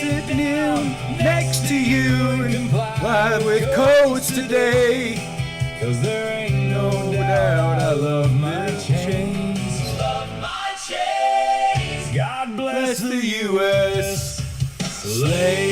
sitting in next to you and complied with codes today. 'Cause there ain't no doubt I love my chains. Love my chains. God bless the U.S. slave.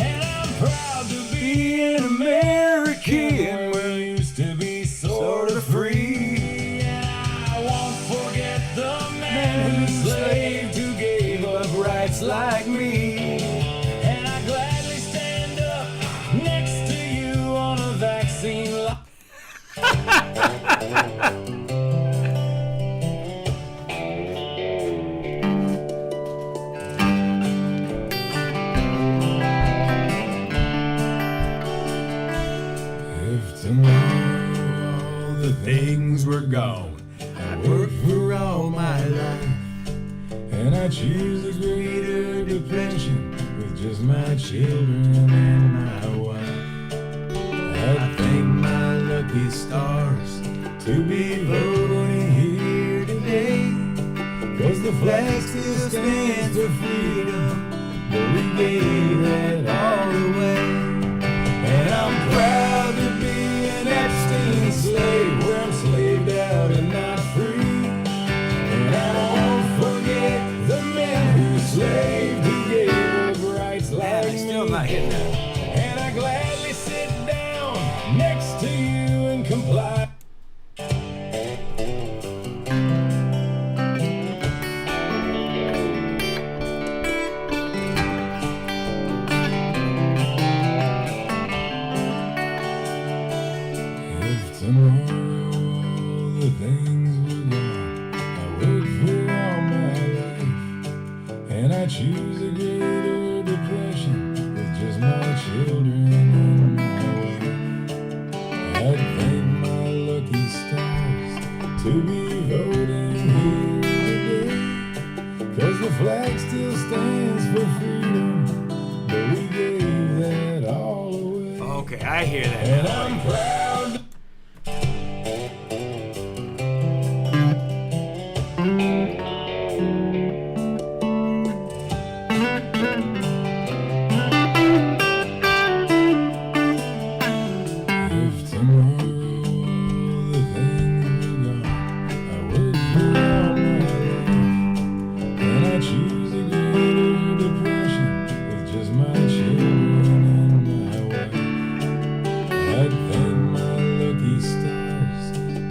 And I'm proud to be an American. We used to be sort of free. And I won't forget the man who slaved, who gave up rights like me. And I gladly stand up next to you on a vaccine line. If tomorrow all the things were gone, I'd work for all my life, and I choose a greater depression with just my children and my wife. I thank my lucky stars to be voting here today, 'cause the flag still stands for freedom, but we gave that all away. And I'm proud to be an Epstein slave, where I'm slaved out and not free. And I won't forget the men who slaved, who gave up rights like me. Still not hitting that. And I gladly sit down next to you and comply. If tomorrow all the things were gone, I worked for all my life, and I choose a greater depression with just my children and my wife. I'd thank my lucky stars to be voting here today, 'cause the flag still stands for freedom, but we gave that all away. Okay, I hear that. And I'm proud. If tomorrow all the things were gone, I worked for all my life, and I choose a greater depression with just my children and my wife. I'd thank my lucky stars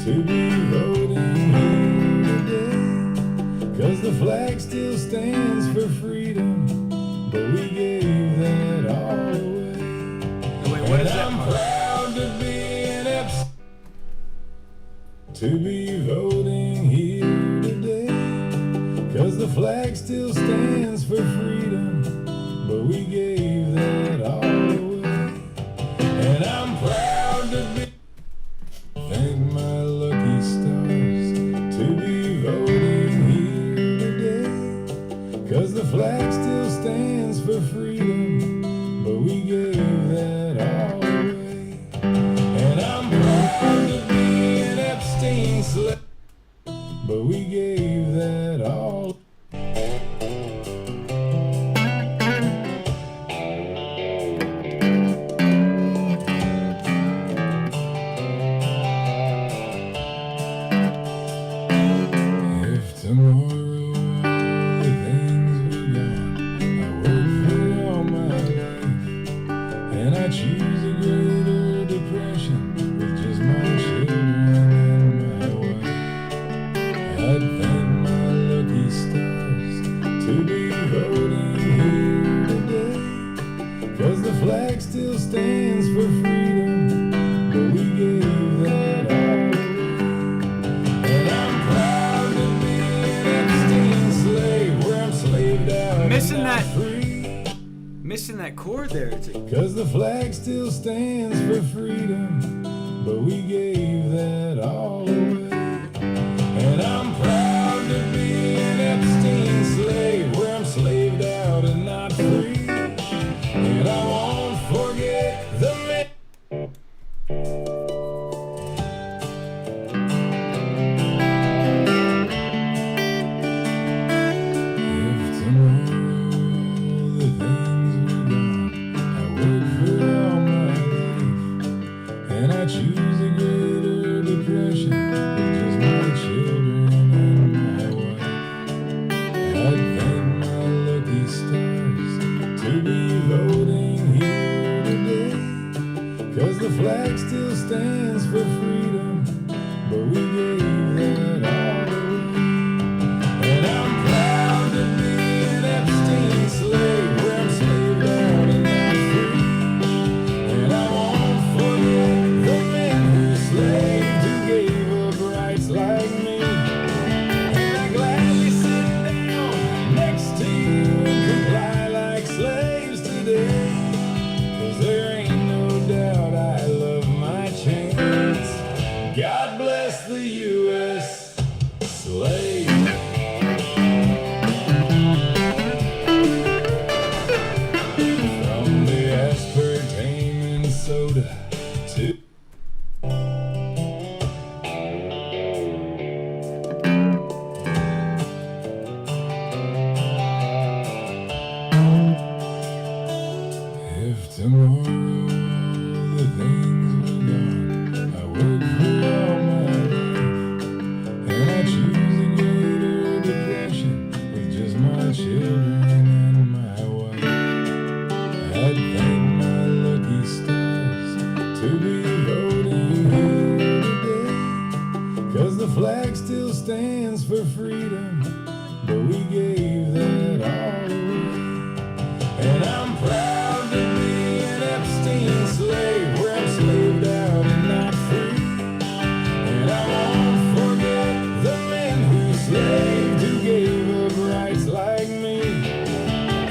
to be voting here today, 'cause the flag still stands for freedom, but we gave that all away. Wait, what is that? I'm proud to be an Epstein, to be voting here today, 'cause the flag still stands for freedom, but we gave that all away. And I'm proud to be. Thank my lucky stars to be voting here today, 'cause the flag still stands for freedom, but we gave that all away. And I'm proud to be an Epstein slave, but we gave that all. If tomorrow all the things were gone, I worked for all my life, and I choose a greater depression with just my children and my wife. I'd thank my lucky stars to be voting here today, 'cause the flag still stands for freedom, but we gave that all away. And I'm proud to be an Epstein slave, where I'm slaved out Missing and not that- free. Missing that chord there. It's a 'Cause the flag still stands for freedom, but we gave that all away. And I'm proud to be an Epstein slave, where I'm slaved out and not free. And I won't forget the the U.S. slave. From the aspartame and soda to if tomorrow the things were gone, I would for all my life, and I choose a greater depression with just my children and my wife. I'd thank my lucky stars to be voting here today, 'cause the flag still stands for freedom, but we gave that all away. And I'm proud to be an Epstein slave, where I'm slaved out and not free. And I won't forget the men who slaved, who gave up rights like me.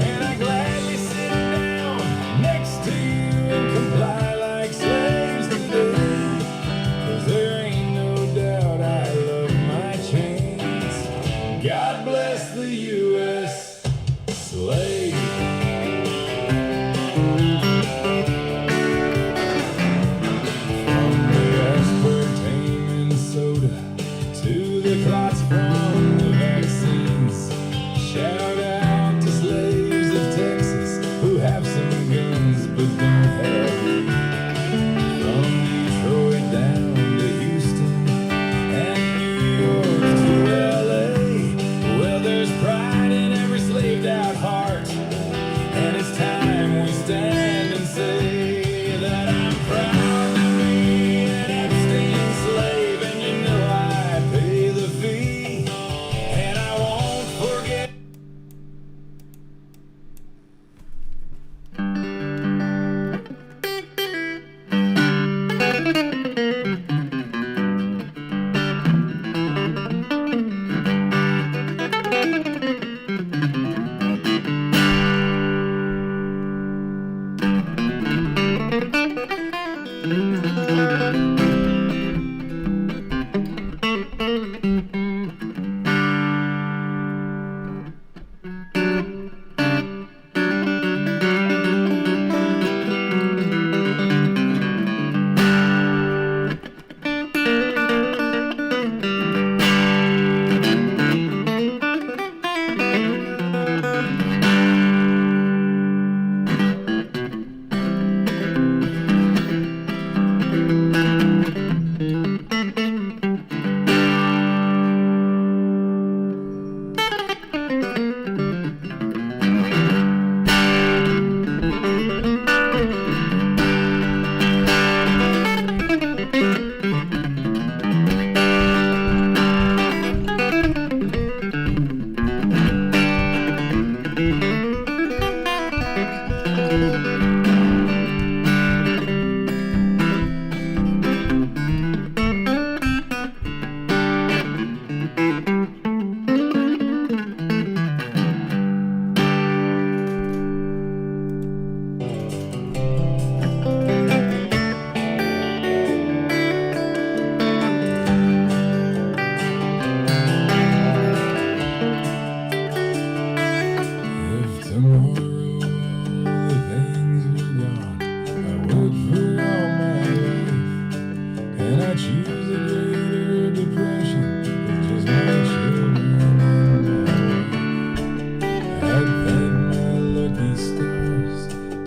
And I gladly sit down next to you and comply like slaves today, 'cause there ain't no doubt I love my chains. God bless the U.S. slave. To the clots from the vaccines, shout out to slaves of Texas who have some guns but don't have weed. From Detroit down to Houston and New York to LA, well, there's pride in every slaved out heart, and it's time we stand and say that I'm proud to be an Epstein slave, and you know I pay the fee, and I won't forget.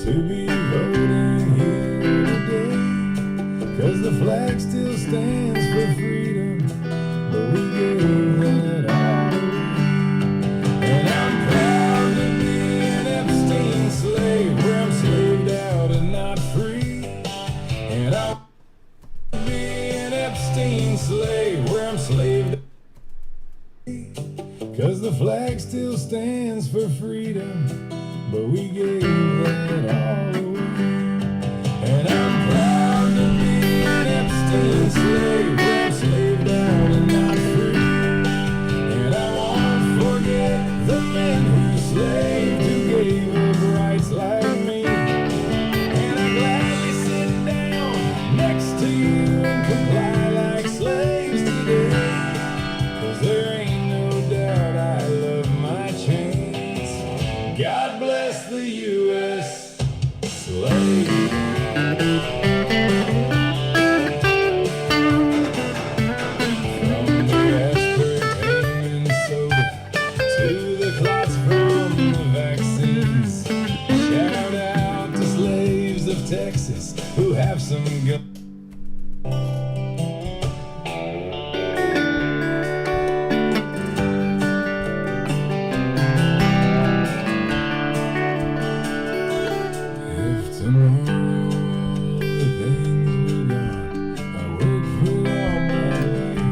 To be voting here today, 'cause the flag still stands for freedom, but we gave that all away. And I'm proud to be an Epstein slave, where I'm slaved out and not free. And I want to be an Epstein slave, where I'm slaved, 'cause the flag still stands for freedom, but we gave that all away. And I'm proud to be an Epstein slave, where I'm slaved out and not free. And I won't forget the men who slaved, who gave up rights like me. And I gladly sit down next to you and comply like slaves today. slave. From the aspartame and soda to the clots from the vaccines, shout out to slaves of Texas who have some guns. If tomorrow the things were gone, I worked for all my life,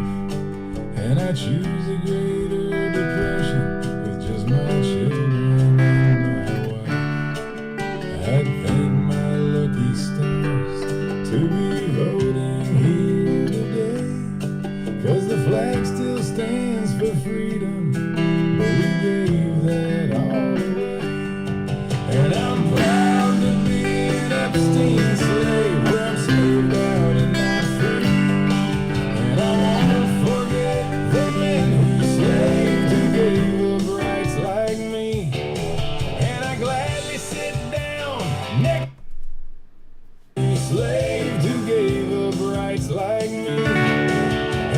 and I choose a greater depression with just my children and my wife. I'd thank my lucky stars to be voting here today, 'cause the flag still stands for freedom, but we gave that all away. And I'm proud to be an Epstein slave, where I'm slaved out and not free. And I won't forget the men who slaved, who gave up rights like me. And I gladly sit down next to a slave who gave up rights like me.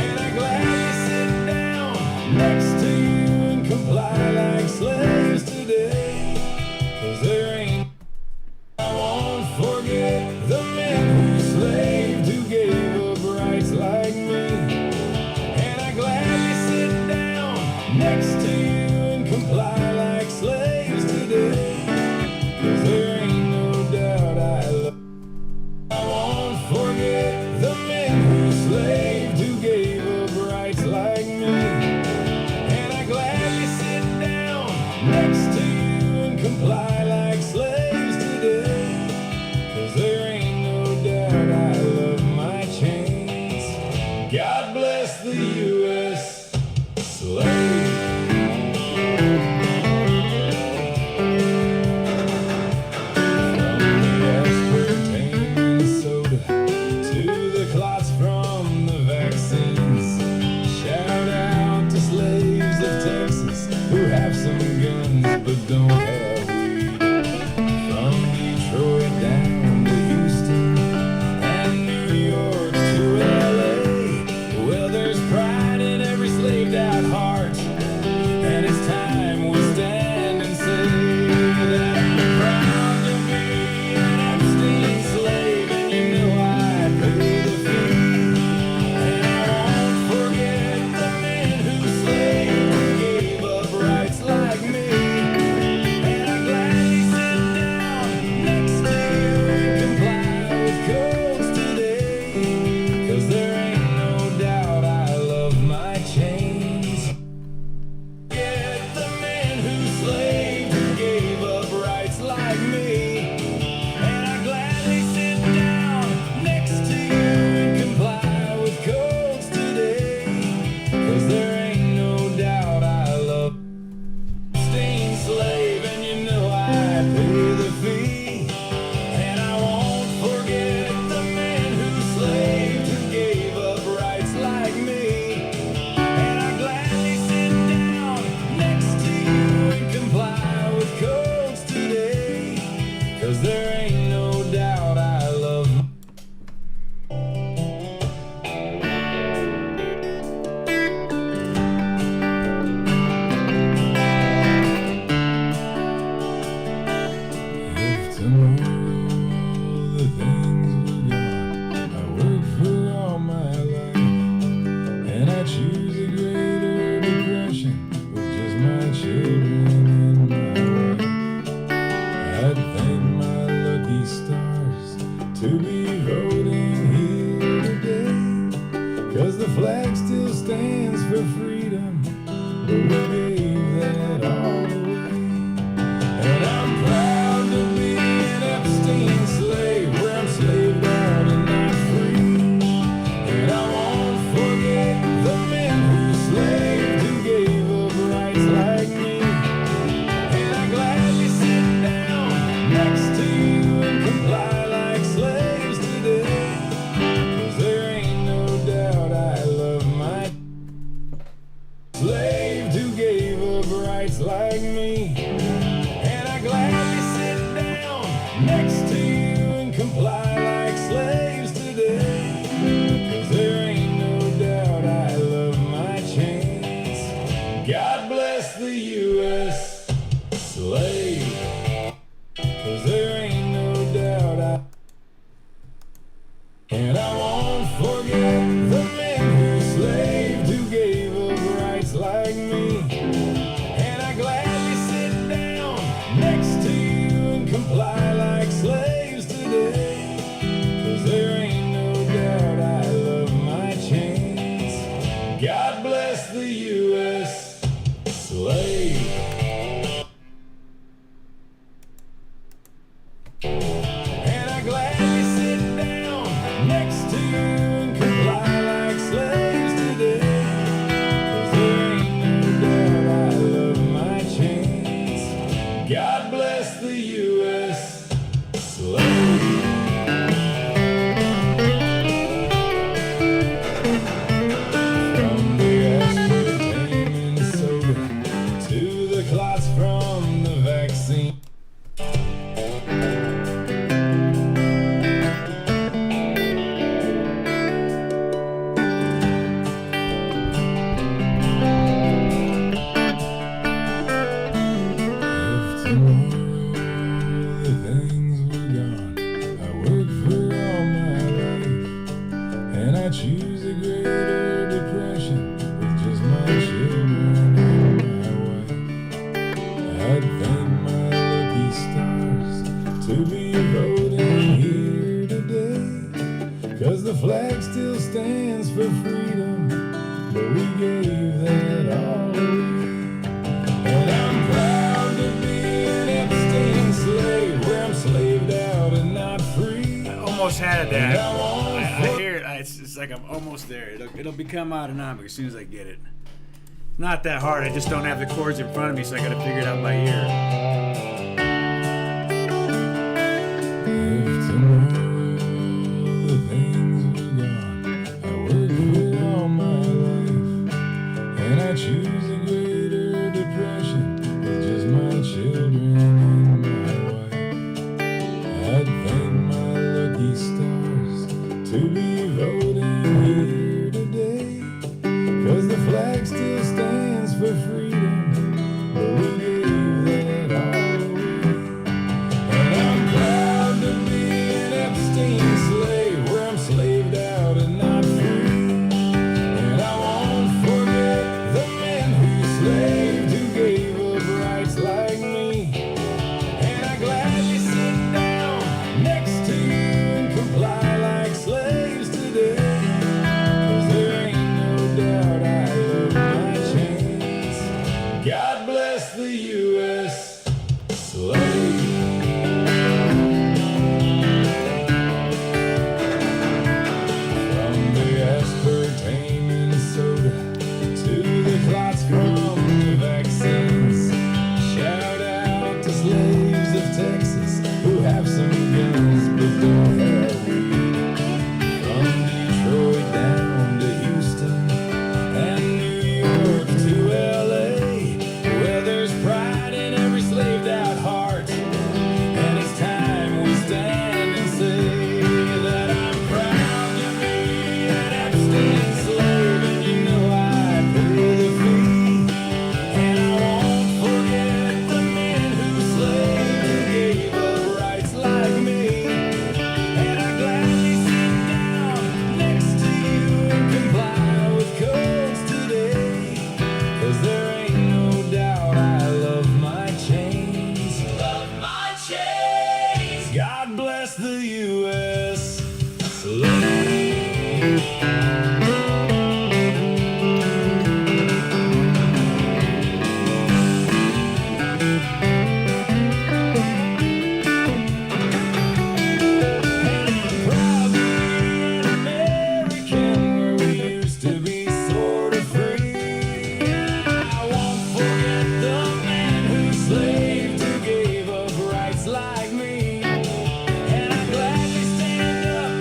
And I gladly sit down next to you and comply like slaves today. 'Cause there ain't, I won't forget the men who slaved, who gave up rights like me. And I gladly sit down next to you and comply like slaves today. 'Cause there ain't no doubt I love. I won't forget the men who slaved, who gave up rights like me. And I gladly sit down next to you and comply like slaves today. 'Cause there ain't no doubt I love my chains. God bless the U.S. slave. From the aspartame and soda to the clots from the vaccines, shout out to slaves of Texas who have some guns but don't have weed. From Detroit down to Houston and New York to LA, well, there's pride in every slaved out heart. And it's time we stand and say that I'm proud to be an Epstein slave, and you know I pay the fee. And I won't forget the men who slaved, who gave up rights like me. And I gladly sit down next to you and comply with codes today. 'Cause there ain't no doubt I love my chains. Get the men who slaved, who gave up rights like me. And I gladly sit down next to you and comply with codes today. 'Cause there ain't no doubt I love Epstein slave, and you know I pay the fee. And I won't forget the men who slaved, who gave up rights like me. And I gladly sit down next to you and comply with codes today. 'Cause there ain't no doubt I love. If tomorrow the things were gone, I worked for all my life, and I choose a greater depression with just my children and my wife. I'd thank my lucky stars to be voting here today, 'cause the flag still stands for freedom, but we gave that all away. And I'm proud to be an Epstein slave, where I'm slaved out and not free. And I won't forget the men who slaved, who gave up rights like me. And I gladly sit down next to you and comply like slaves today. 'Cause there ain't no doubt I love my the flag still stands for freedom, but we gave that all away. And I'm proud to be an Epstein slave, where I'm slaved out and not free. I almost had that. I hear it. It's like I'm almost there. It'll become autonomic as soon as I get it. Not that hard. I just don't have the chords in front of me, so I got to figure it out by ear. If tomorrow the things were gone, I would quit all my life, and I choose a greater depression with just my children and my wife. I'd thank my lucky stars to be voting here today, 'cause the flag still stands for freedom, but we gave that all away. And I'm proud to be an Epstein slave, where I'm slaved out and not free. And I won't forget the men who slaved, who gave up rights like me. And I gladly sit down next to you and comply like slaves today, 'cause there ain't no doubt I love my chains. God bless the U.S. slave. From the aspartame and soda to the clots from the vaccines, shout out to slaves of Texas who have some guns but don't have weed. From Detroit down to Houston and New York to LA, where there's pride in every slaved out heart. And it's time we stand and say that I'm proud to be an Epstein slave, and you know I pay the fee. And I won't forget the men who slaved, who gave up rights like me. And I gladly sit down next to you and comply with codes today, 'cause there ain't no doubt I love my chains. Love my chains. God bless the U.S. slave. Proud to be an American, where we used to be sort of free. I won't forget the men who slaved, who gave up rights like me. And I gladly stand up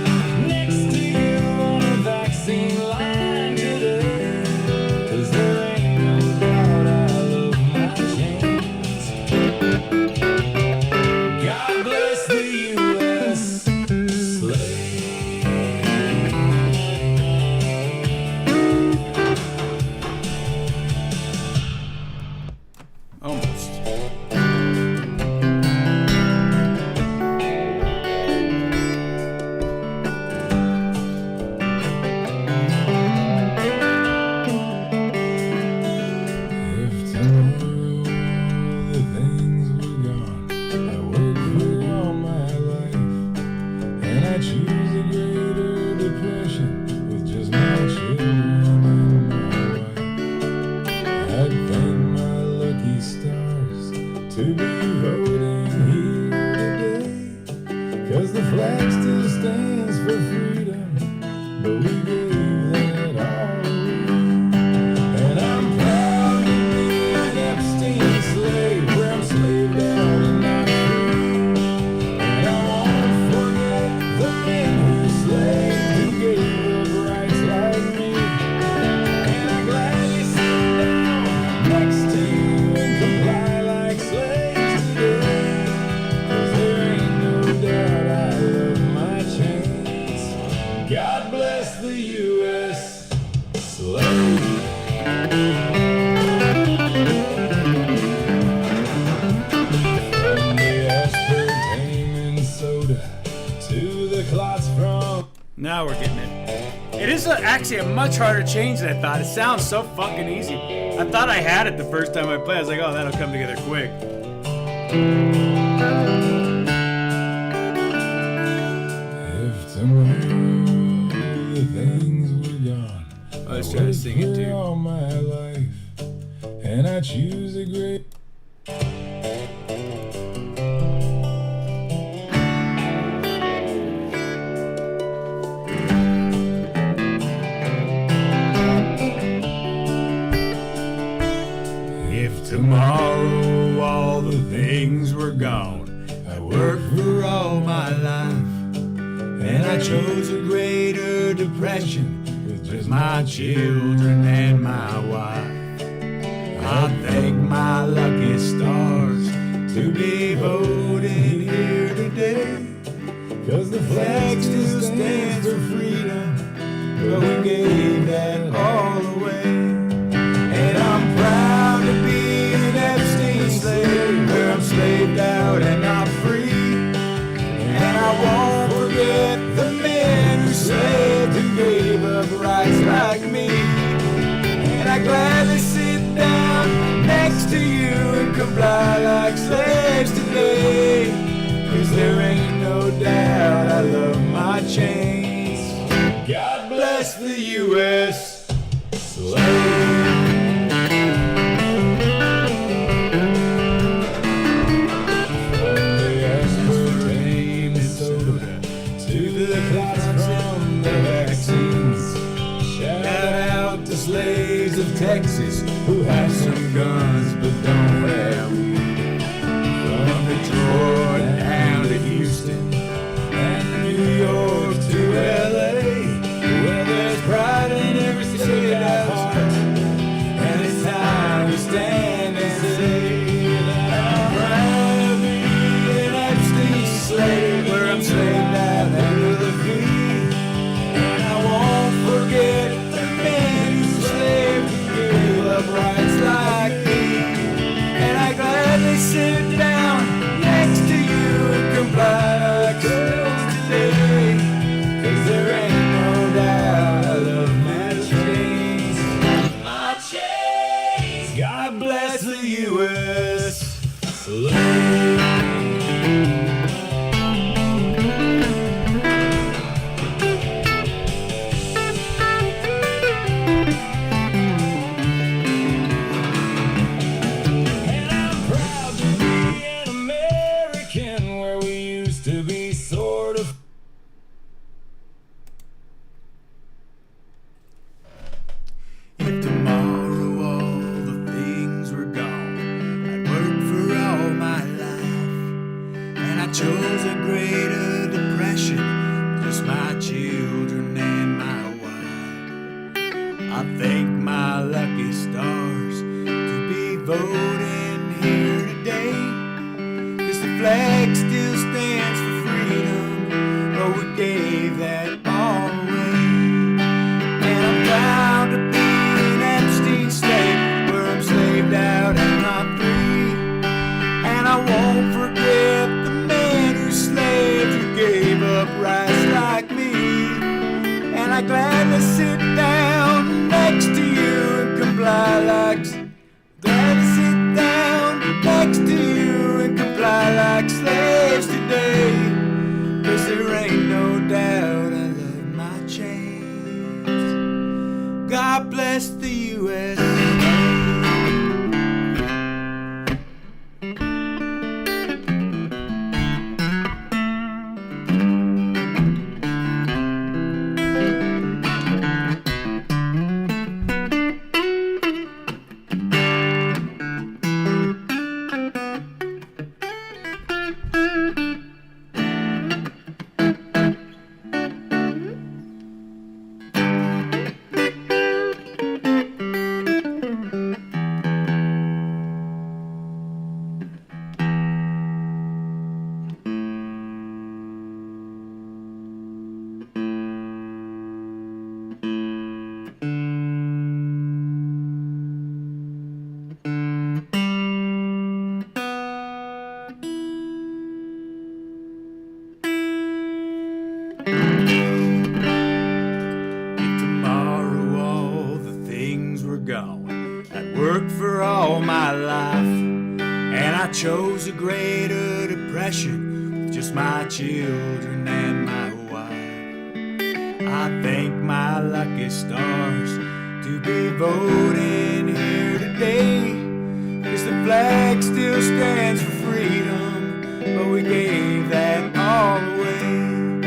next to you on a vaccine line today, 'cause there ain't no doubt I love my chains. God bless the U.S. slave. Almost. If tomorrow the things were gone, I would quit all my life, and I choose a greater depression with just my children and my wife. I'd thank my lucky stars to be voting here today, 'cause the flag still stands for freedom, but we gave that all away. And I'm proud to be an Epstein slave, where I'm slaved out and not free. And I won't forget the men who slaved, who gave up rights like me. And I gladly sit down next to you and comply like slaves today, 'cause there ain't no doubt I love my chains. God bless the U.S. slave. From the aspartame and soda to the clots from. Now we're getting it. It is actually a much harder change than I thought. It sounds so fucking easy. I thought I had it the first time I played. I was like, oh, that'll come together quick. If tomorrow always try to sing it for too. all my life, and I choose a great. If tomorrow all the things were gone, I worked for all my life, and I chose a greater depression with just my children and my wife. I thank my lucky stars to be voted here today, 'cause the flag still stands for freedom, but we gave that all away. And I'm proud to be an Epstein slave, where I'm slaved out and not free. And I won't forget the men who slaved, who gave up rights like me. And I gladly sit down next to you and comply like slaves today, 'cause there ain't no doubt I love my chains. God bless the U.S. slave. Slaves of Texas who have some guns but don't have weed. From Detroit down to Houston and New York to LA, where there's pride in every state of heart. And it's time we stand and say that I'm proud to be an Epstein slave, where I'm slaved out under the feet. And I won't forget rights like me. And I gladly sit down next to you and comply like slaves today, 'cause there ain't no doubt I love my chains. My chains. God bless the U.S. slave. Chose a greater depression, just my children and my wife. I thank my lucky stars to be voting here today, 'cause the flag still stands for freedom, but we gave that all away. And I'm proud to be an Epstein slave, where I'm slaved out and not free. And I won't forget the slaves who gave up rights like me. And I gladly sit down next to you and comply like gladly sit down next to you and comply like slaves today, 'cause there ain't no doubt I love my chains. God bless the U.S. Worked for all my life, and I chose a greater depression with just my children and my wife. I thank my lucky stars to be voting here today. 'Cause the flag still stands for freedom, but we gave that all away.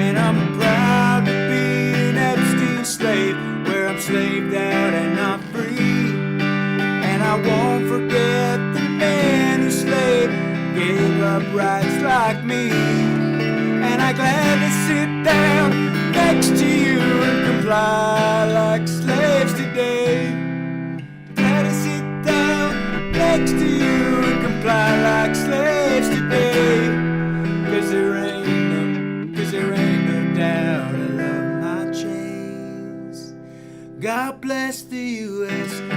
And I'm proud to be an Epstein slave, where I'm slaved out and not free. And I won't forget the man who slaved, gave up rights like me. And I gladly sit down next to you and comply like slaves today. Glad to sit down next to you and comply like slaves today. 'Cause there ain't no doubt I love my chains. God bless the USA.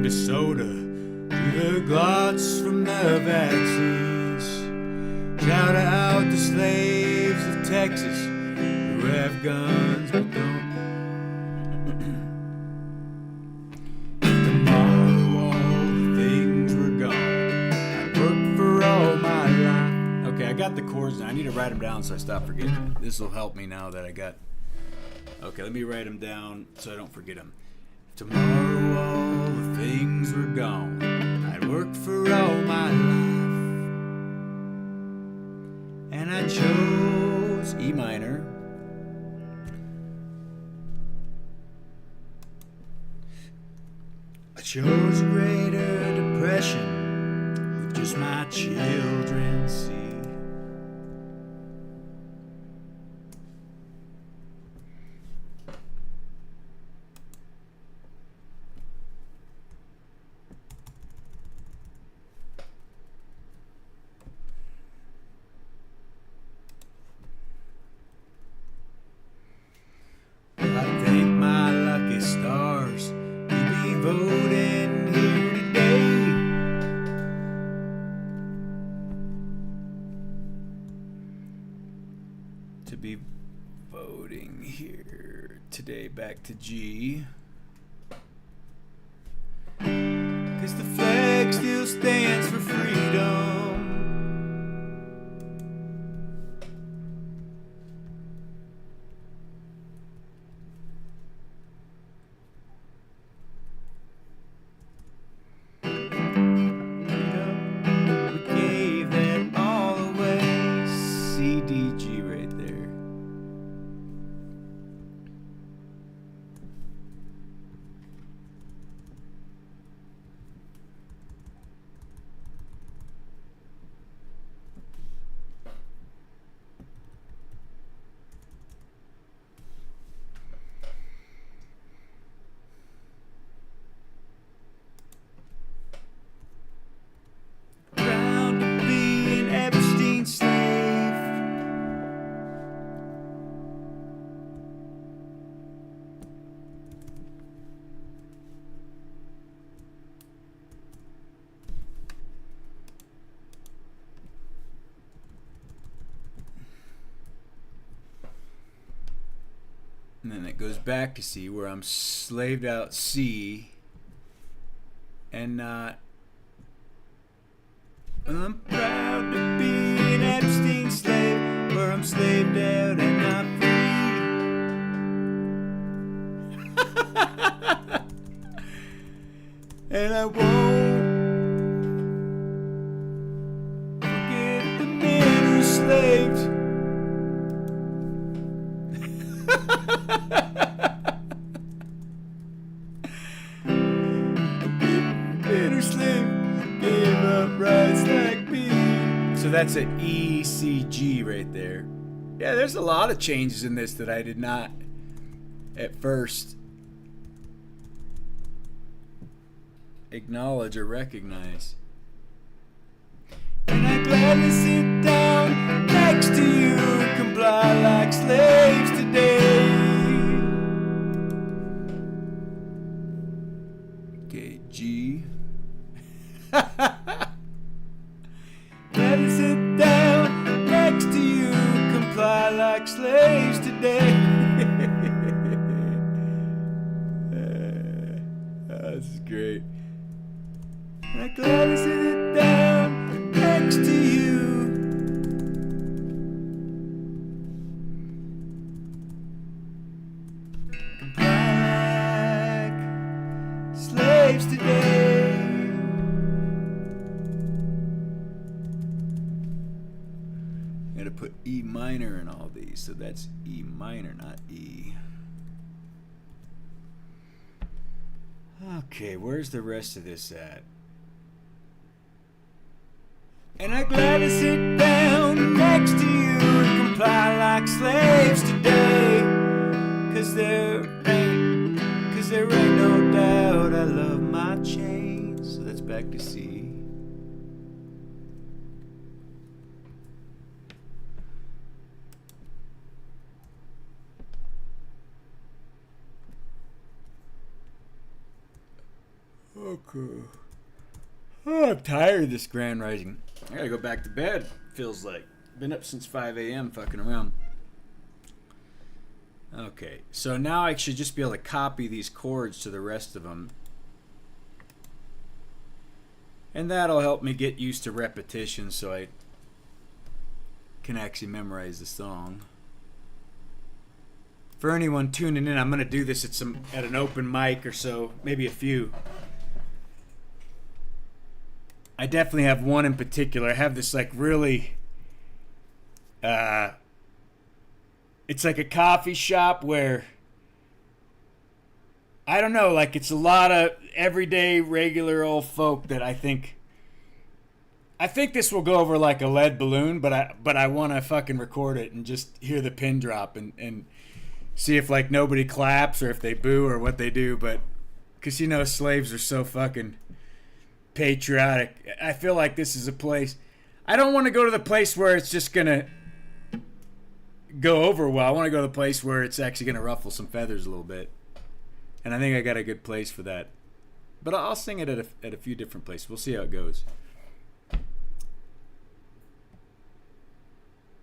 To soda, to the gluts from the vaccines. Shout out to slaves of Texas who have guns but don't. Tomorrow all the things were gone. I worked for all my life. Okay, I got the chords now. I need to write them down so I stop forgetting. This will help me now that I got. Okay, let me write them down so I don't forget them. Tomorrow all the things were gone. I'd worked for all my life, and I chose E minor. I chose greater depression with just my children see. Voting here today. To be voting here today. Back to G. 'Cause the flag still stands for freedom. CDG right there. Proud to be an Epstein slave. And then it goes back to C, where I'm slaved out C and not. I'm proud to be an Epstein slave, where I'm slaved out and not free. And I won't forget the men who slaved. Gave up rights like me. So that's an ECG right there. Yeah, there's a lot of changes in this that I did not at first acknowledge or recognize. And I gladly sit down next to you and comply like slaves today. Okay, G. Let me sit down next to you, comply like slaves today. that's E minor, not E. Okay, where's the rest of this at? And I'm glad to sit down next to you and comply like slaves today. Cause there ain't no doubt I love my chains. So that's back to C. Okay. Oh, I'm tired of this Grand Rising. I gotta go back to bed, feels like. Been up since 5 a.m. fucking around. Okay, so now I should just be able to copy these chords to the rest of them. And that'll help me get used to repetition so I can actually memorize the song. For anyone tuning in, I'm going to do this at an open mic or so, maybe a few. I definitely have one in particular. I have this like really... it's like a coffee shop where, I don't know, like it's a lot of everyday, regular old folk that I think this will go over like a lead balloon, but I want to fucking record it and just hear the pin drop and see if like nobody claps or if they boo or what they do, but because you know slaves are so fucking patriotic. I feel like this is a place, I don't want to go to the place where it's just gonna go over well. I want to go to the place where it's actually going to ruffle some feathers a little bit. And I think I got a good place for that. But I'll sing it at a few different places. We'll see how it goes.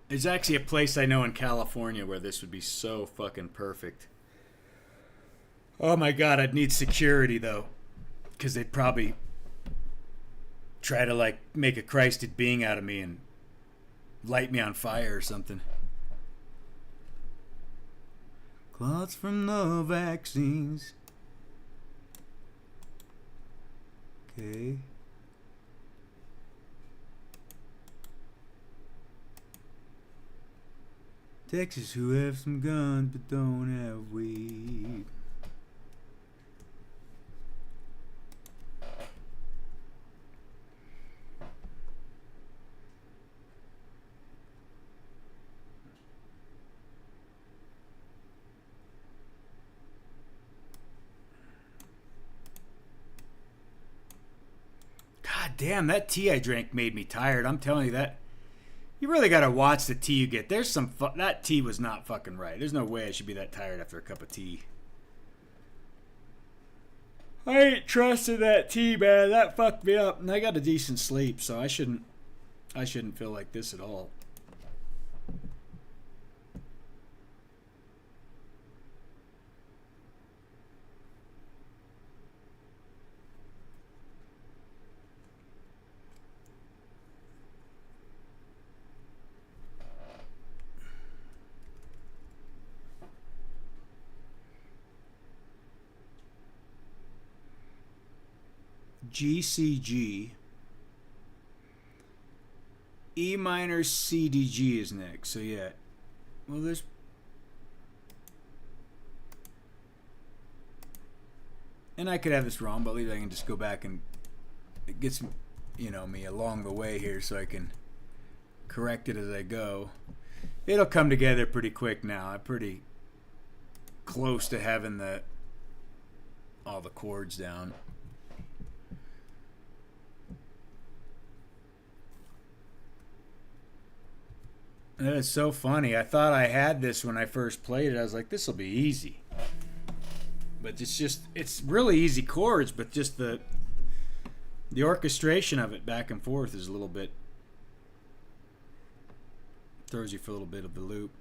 There's actually a place I know in California where this would be so fucking perfect. Oh my God, I'd need security though. Because they'd probably try to like make a Christed being out of me and light me on fire or something. Clots from the vaccines. Okay. Texas who have some guns but don't have weed. Damn, that tea I drank made me tired. I'm telling you that. You really gotta watch the tea you get. There's some that tea was not fucking right. There's no way I should be that tired after a cup of tea. I ain't trusted that tea, man. That fucked me up. And I got a decent sleep, so I shouldn't feel like this at all. GCG. E minor CDG is next. So yeah. Well, there's... And I could have this wrong, but at least I can just go back and it gets, you know, me along the way here so I can correct it as I go. It'll come together pretty quick now. I'm pretty close to having all the chords down. That is so funny. I thought I had this when I first played it. I was like, this will be easy. But it's really easy chords, but just the orchestration of it back and forth is a little bit, throws you for a little bit of the loop.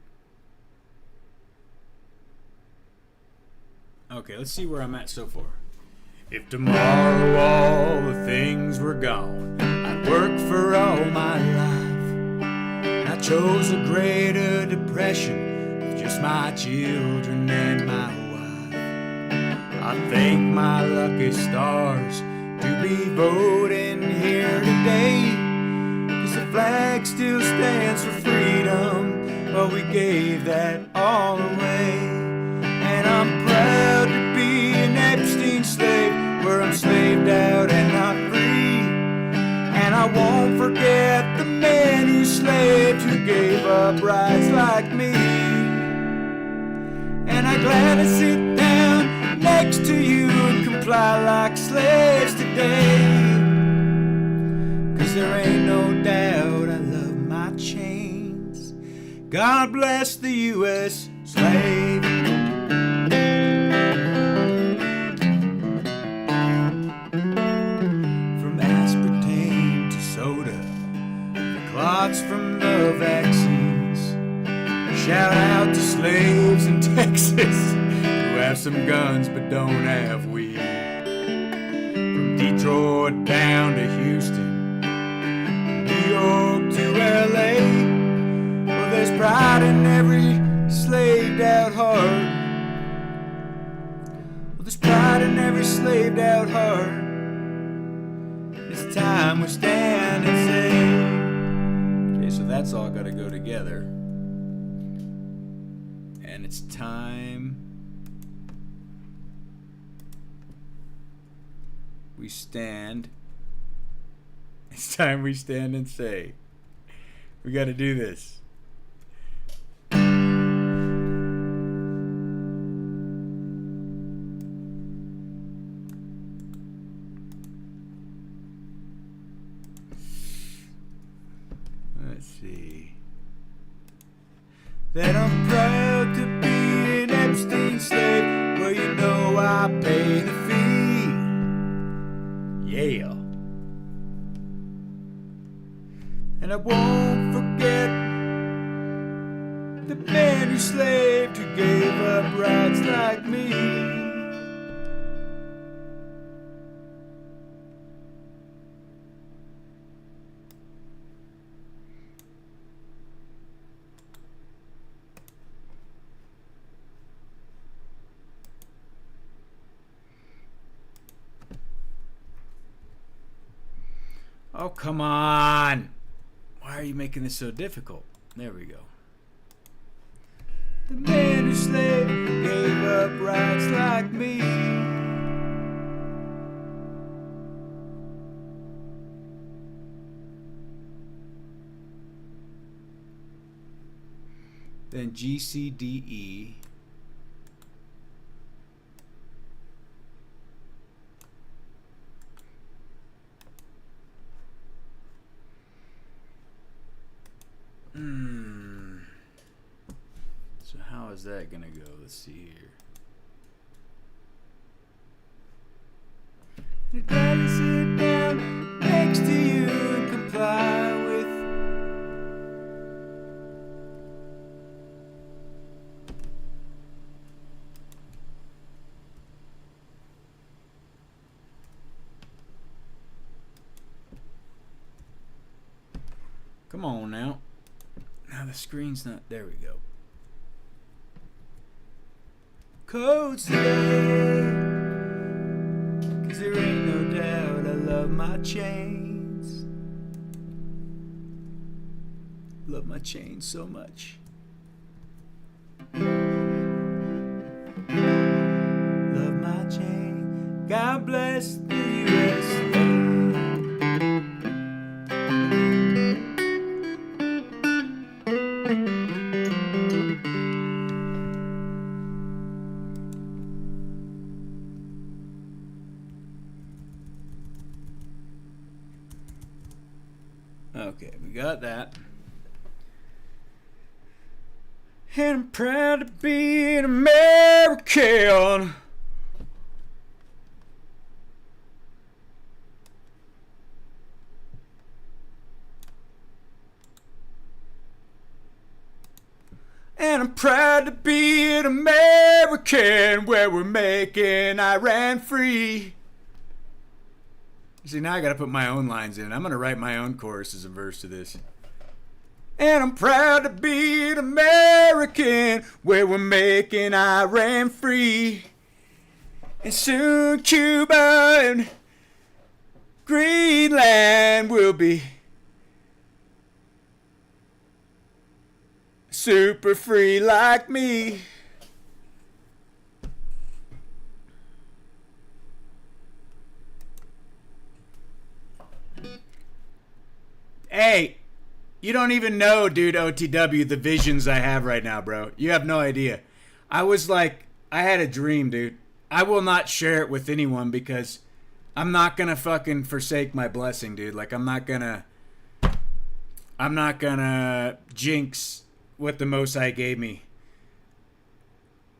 Okay, let's see where I'm at so far. If tomorrow all the things were gone, I'd work for all my life. I chose a greater depression with just my children and my wife. I thank my lucky stars to be voting here today, 'cause the flag still stands for freedom well, we gave that all away. And I'm proud to be an Epstein slave, where I'm slaved out and not free. And I won't forget the men who slaved, who gave up rights like me. And I'm glad to sit down next to you and comply like slaves today. 'Cause there ain't no doubt I love my chains. God bless the U.S. slave. From aspartame to soda, the clots from the vaccines. Shout out to slaves in Texas who have some guns but don't have weed. From Detroit down to Houston, New York to LA, well, there's pride in every slaved out heart. Well, there's pride in every slaved out heart. It's time we stand and say. Okay, so that's all got to go together. And it's time we stand. It's time we stand and say, we got to do this. Let's see. That I'm proud to be an Epstein slave, where you know I pay the fee. Yeah. And I won't forget the man who slaved, who gave up rights like me. Oh, come on. Why are you making this so difficult? There we go. The man who slaved gave up rights like me. Then GCDE. So how is that gonna go? Let's see here. You gotta sit down next to you and comply with. Come on now. Now the screen's not. There we go. Codes today, 'cause there ain't no doubt I love my chains. Love my chains so much. Love my chain. God bless the USA. Okay, we got that. And I'm proud to be an American. And I'm proud to be an American, where we're making Iran free. See, now I gotta put my own lines in. I'm gonna write my own chorus as a verse to this. And I'm proud to be an American, where we're making Iran free. And soon Cuba and Greenland will be super free like me. Hey, you don't even know, dude, OTW, the visions I have right now, bro. You have no idea. I was like, I had a dream, dude. I will not share it with anyone because I'm not gonna fucking forsake my blessing, dude. Like, I'm not gonna jinx what the Most High gave me.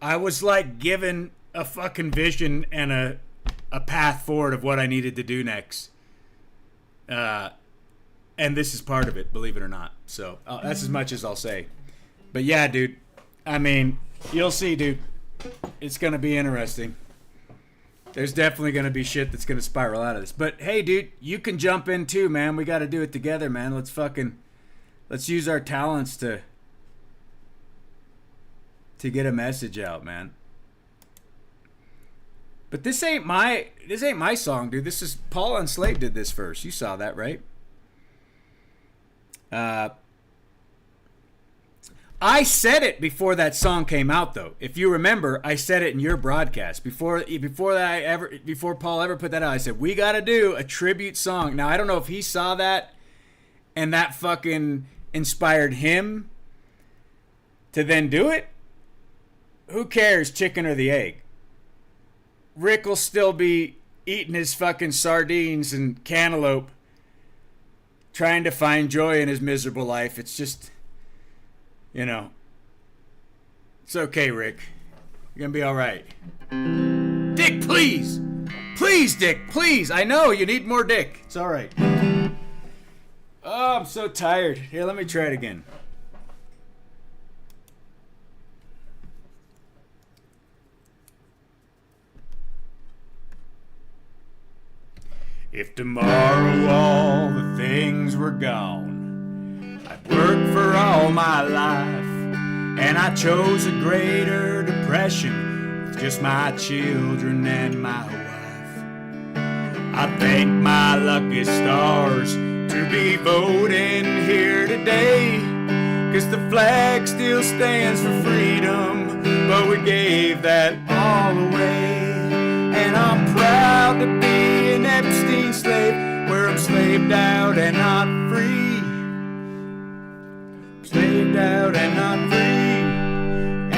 I was like given a fucking vision and a path forward of what I needed to do next. And this is part of it, believe it or not. So that's as much as I'll say. But yeah, dude. I mean, you'll see, dude. It's going to be interesting. There's definitely going to be shit that's going to spiral out of this. But hey, dude, you can jump in too, man. We got to do it together, man. Let's use our talents to get a message out, man. But this ain't my song, dude. This is Paul Enslaved did this first. You saw that, right? I said it before that song came out, though. If you remember, I said it in your broadcast before Paul ever put that out. I said we got to do a tribute song. Now I don't know if he saw that and that fucking inspired him to then do it. Who cares, chicken or the egg? Rick will still be eating his fucking sardines and cantaloupe, trying to find joy in his miserable life. It's just, you know, it's okay, Rick. You're gonna be all right. Dick, please. Please, Dick, please. I know you need more dick. It's all right. Oh, I'm so tired. Here, let me try it again. If tomorrow all the things were gone, I'd worked for all my life, and I chose a greater depression with just my children and my wife. I thank my lucky stars to be voting here today, 'cause the flag still stands for freedom, but we gave that all away. And I'm proud to be an Epstein slave, where I'm slaved out and not free. Slaved out and not free.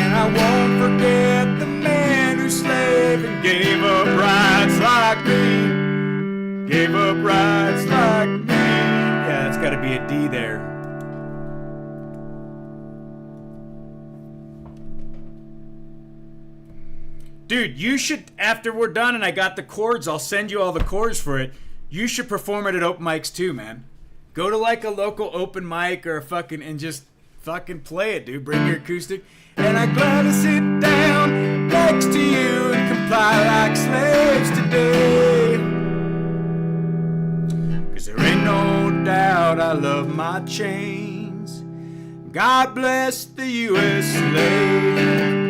And I won't forget the man who slaved and gave up rights like me. Gave up rights like me. Yeah, it's gotta be a D there. Dude, you should, after we're done and I got the chords, I'll send you all the chords for it. You should perform it at open mics too, man. Go to like a local open mic or a fucking, and just fucking play it, dude. Bring your acoustic. And I'm glad to sit down next to you and comply like slaves today. 'Cause there ain't no doubt I love my chains. God bless the U.S. slave.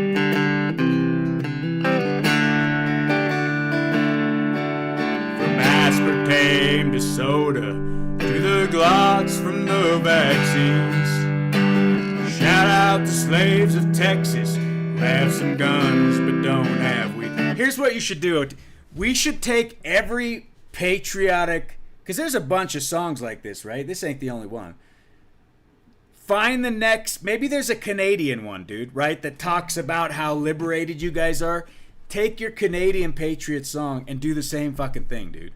Aspartame to soda, to the Glocks from the vaccines. Shout out to slaves of Texas who have some guns but don't have weed. Here's what you should do. We should take every patriotic, because there's a bunch of songs like this, right? This ain't the only one. Find the next, maybe there's a Canadian one, dude, right? That talks about how liberated you guys are. Take your Canadian patriot song and do the same fucking thing, dude.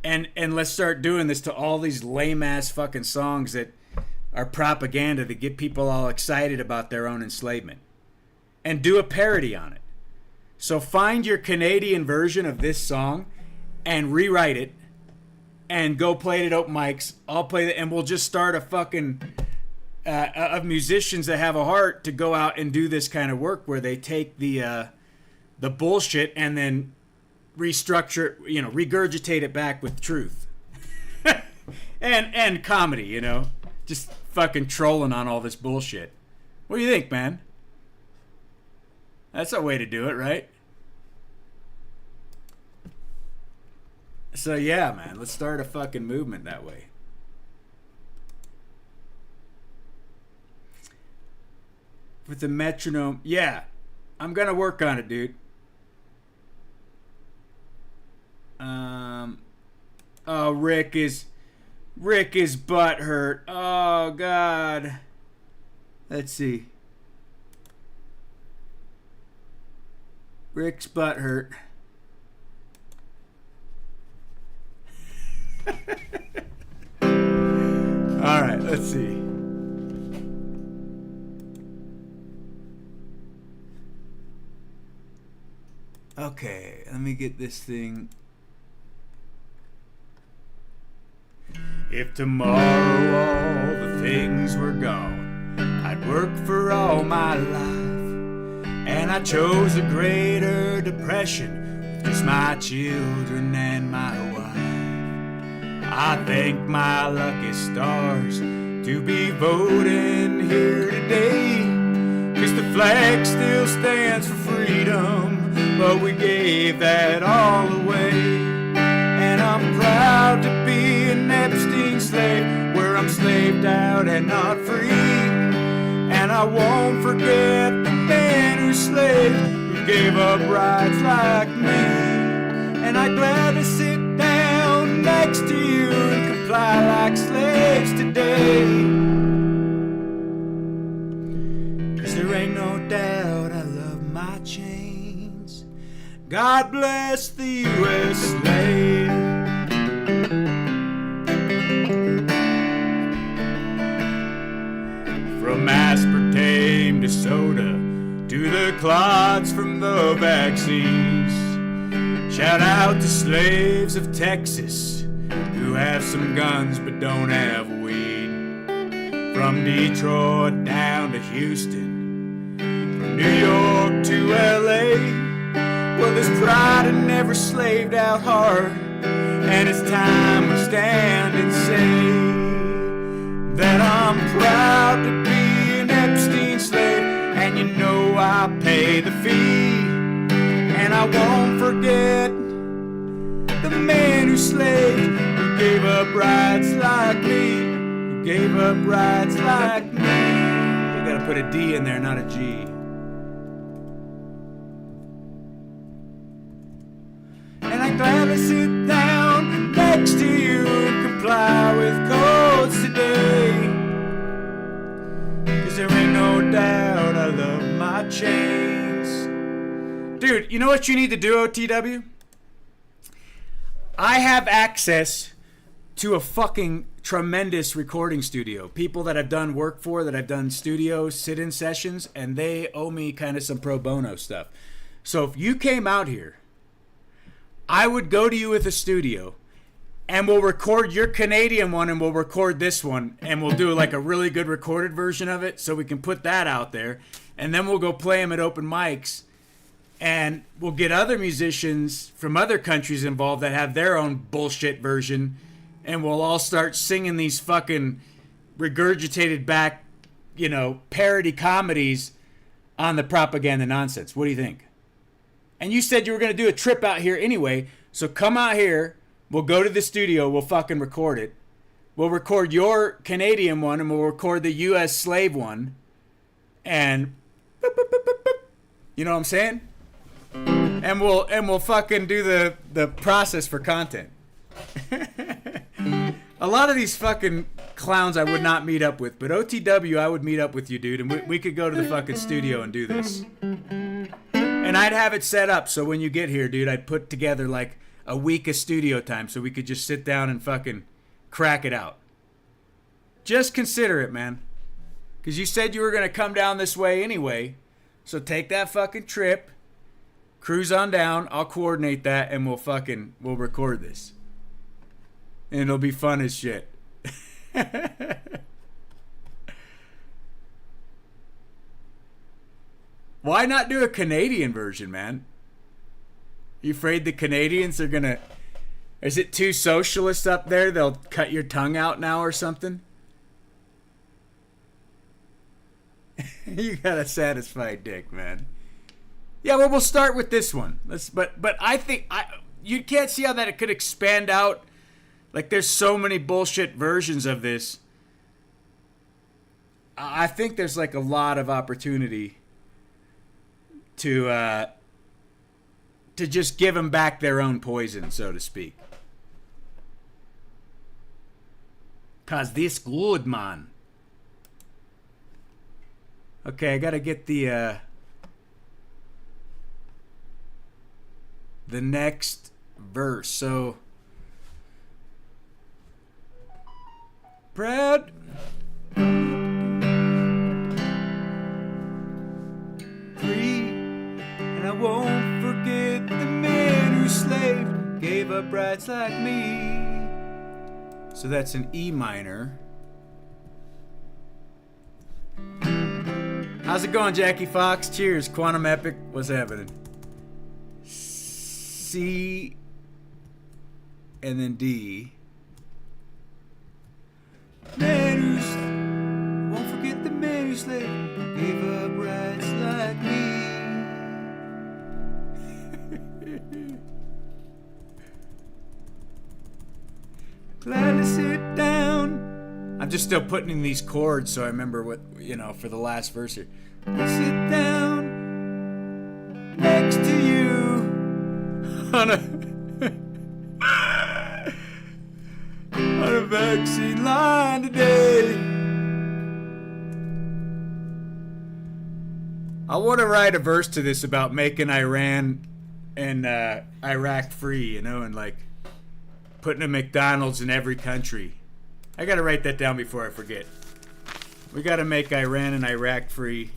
And let's start doing this to all these lame-ass fucking songs that are propaganda that get people all excited about their own enslavement. And do a parody on it. So find your Canadian version of this song and rewrite it and go play it at open mics. I'll play it, and we'll just start a fucking of musicians that have a heart to go out and do this kind of work where they take the bullshit and then restructure, you know, regurgitate it back with truth. and comedy, you know. Just fucking trolling on all this bullshit. What do you think, man? That's a way to do it, right? So yeah, man, let's start a fucking movement that way. with the metronome. Yeah, I'm gonna work on it, dude. Oh, Rick is butthurt. Oh God. Let's see. Rick's butthurt. All right, let's see. Okay, let me get this thing. If tomorrow all the things were gone, I'd work for all my life, and I chose a greater depression with just my children and my wife. I thank my lucky stars to be voting here today, 'cause the flag still stands for freedom, but we gave that all away. And I'm proud to be an Epstein slave, where I'm slaved out and not free. And I won't forget the man who slaved, who gave up rights like me. And I'd gladly sit down next to you and comply like slaves today. 'Cause there ain't no doubt I love my chains. God bless the U.S. slave. From aspartame to soda, to the clots from the vaccines. Shout out to slaves of Texas, who have some guns but don't have weed. From Detroit down to Houston, from New York to L.A., well, there's pride in every slaved out heart, and it's time we stand and say that I'm proud to be an Epstein slave, and you know I pay the fee. And I won't forget the man who slaved, who gave up rights like me, who gave up rights like me. You gotta put a D in there, not a G. And I gladly sit down next to you and comply with codes today. 'Cause there ain't no doubt I love my chains. Dude, you know what you need to do, OTW? I have access to a fucking tremendous recording studio. People that I've done work for, that I've done studio sit-in sessions, and they owe me kind of some pro bono stuff. So if you came out here, I would go to you with a studio, and we'll record your Canadian one, and we'll record this one, and we'll do like a really good recorded version of it, so we can put that out there, and then we'll go play them at open mics, and we'll get other musicians from other countries involved that have their own bullshit version, and we'll all start singing these fucking regurgitated back, you know, parody comedies on the propaganda nonsense. What do you think? And you said you were going to do a trip out here anyway, so come out here, we'll go to the studio, we'll fucking record it. We'll record your Canadian one, and we'll record the U.S. slave one, and boop, boop, boop, boop, boop. You know what I'm saying? And we'll fucking do the process for content. A lot of these fucking clowns I would not meet up with, but OTW I would meet up with you, dude, and we could go to the fucking studio and do this. And I'd have it set up so when you get here, dude, I'd put together like a week of studio time so we could just sit down and fucking crack it out. Just consider it, man. Because you said you were going to come down this way anyway. So take that fucking trip, cruise on down, I'll coordinate that, and we'll record this. And it'll be fun as shit. Why not do a Canadian version, man? You afraid the Canadians are gonna... Is it too socialist up there? They'll cut your tongue out now or something? You got a satisfied dick, man. Yeah, well, we'll start with this one. But I think... you can't see how that it could expand out. Like, there's so many bullshit versions of this. I think there's like a lot of opportunity to just give them back their own poison, so to speak. 'Cause this good, man. Okay, I gotta get the next verse. So, proud. Free, and I won't forget the man who slaved, gave up rights like me. So that's an E minor. How's it going, Jackie Fox? Cheers. Quantum Epic. What's happening? C and then D. Man who's, won't forget the man who slaved, gave up rights like me. Glad to sit down. I'm just still putting in these chords so I remember what, for the last verse here. Sit down next to you on a vaccine line today. I want to write a verse to this about making Iran and Iraq free, and like putting a McDonald's in every country. I gotta write that down before I forget. We gotta make Iran and Iraq free.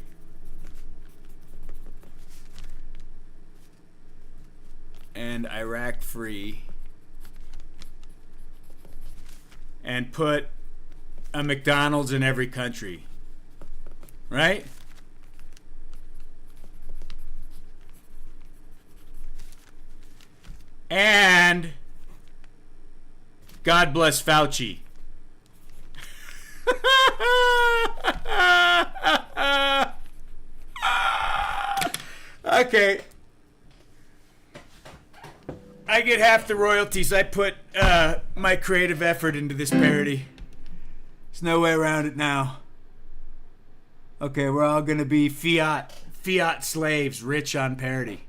And Iraq free. And put a McDonald's in every country. Right? And God bless Fauci. Okay. I get half the royalties. I put my creative effort into this parody. There's no way around it now. Okay, we're all gonna be fiat slaves, rich on parody.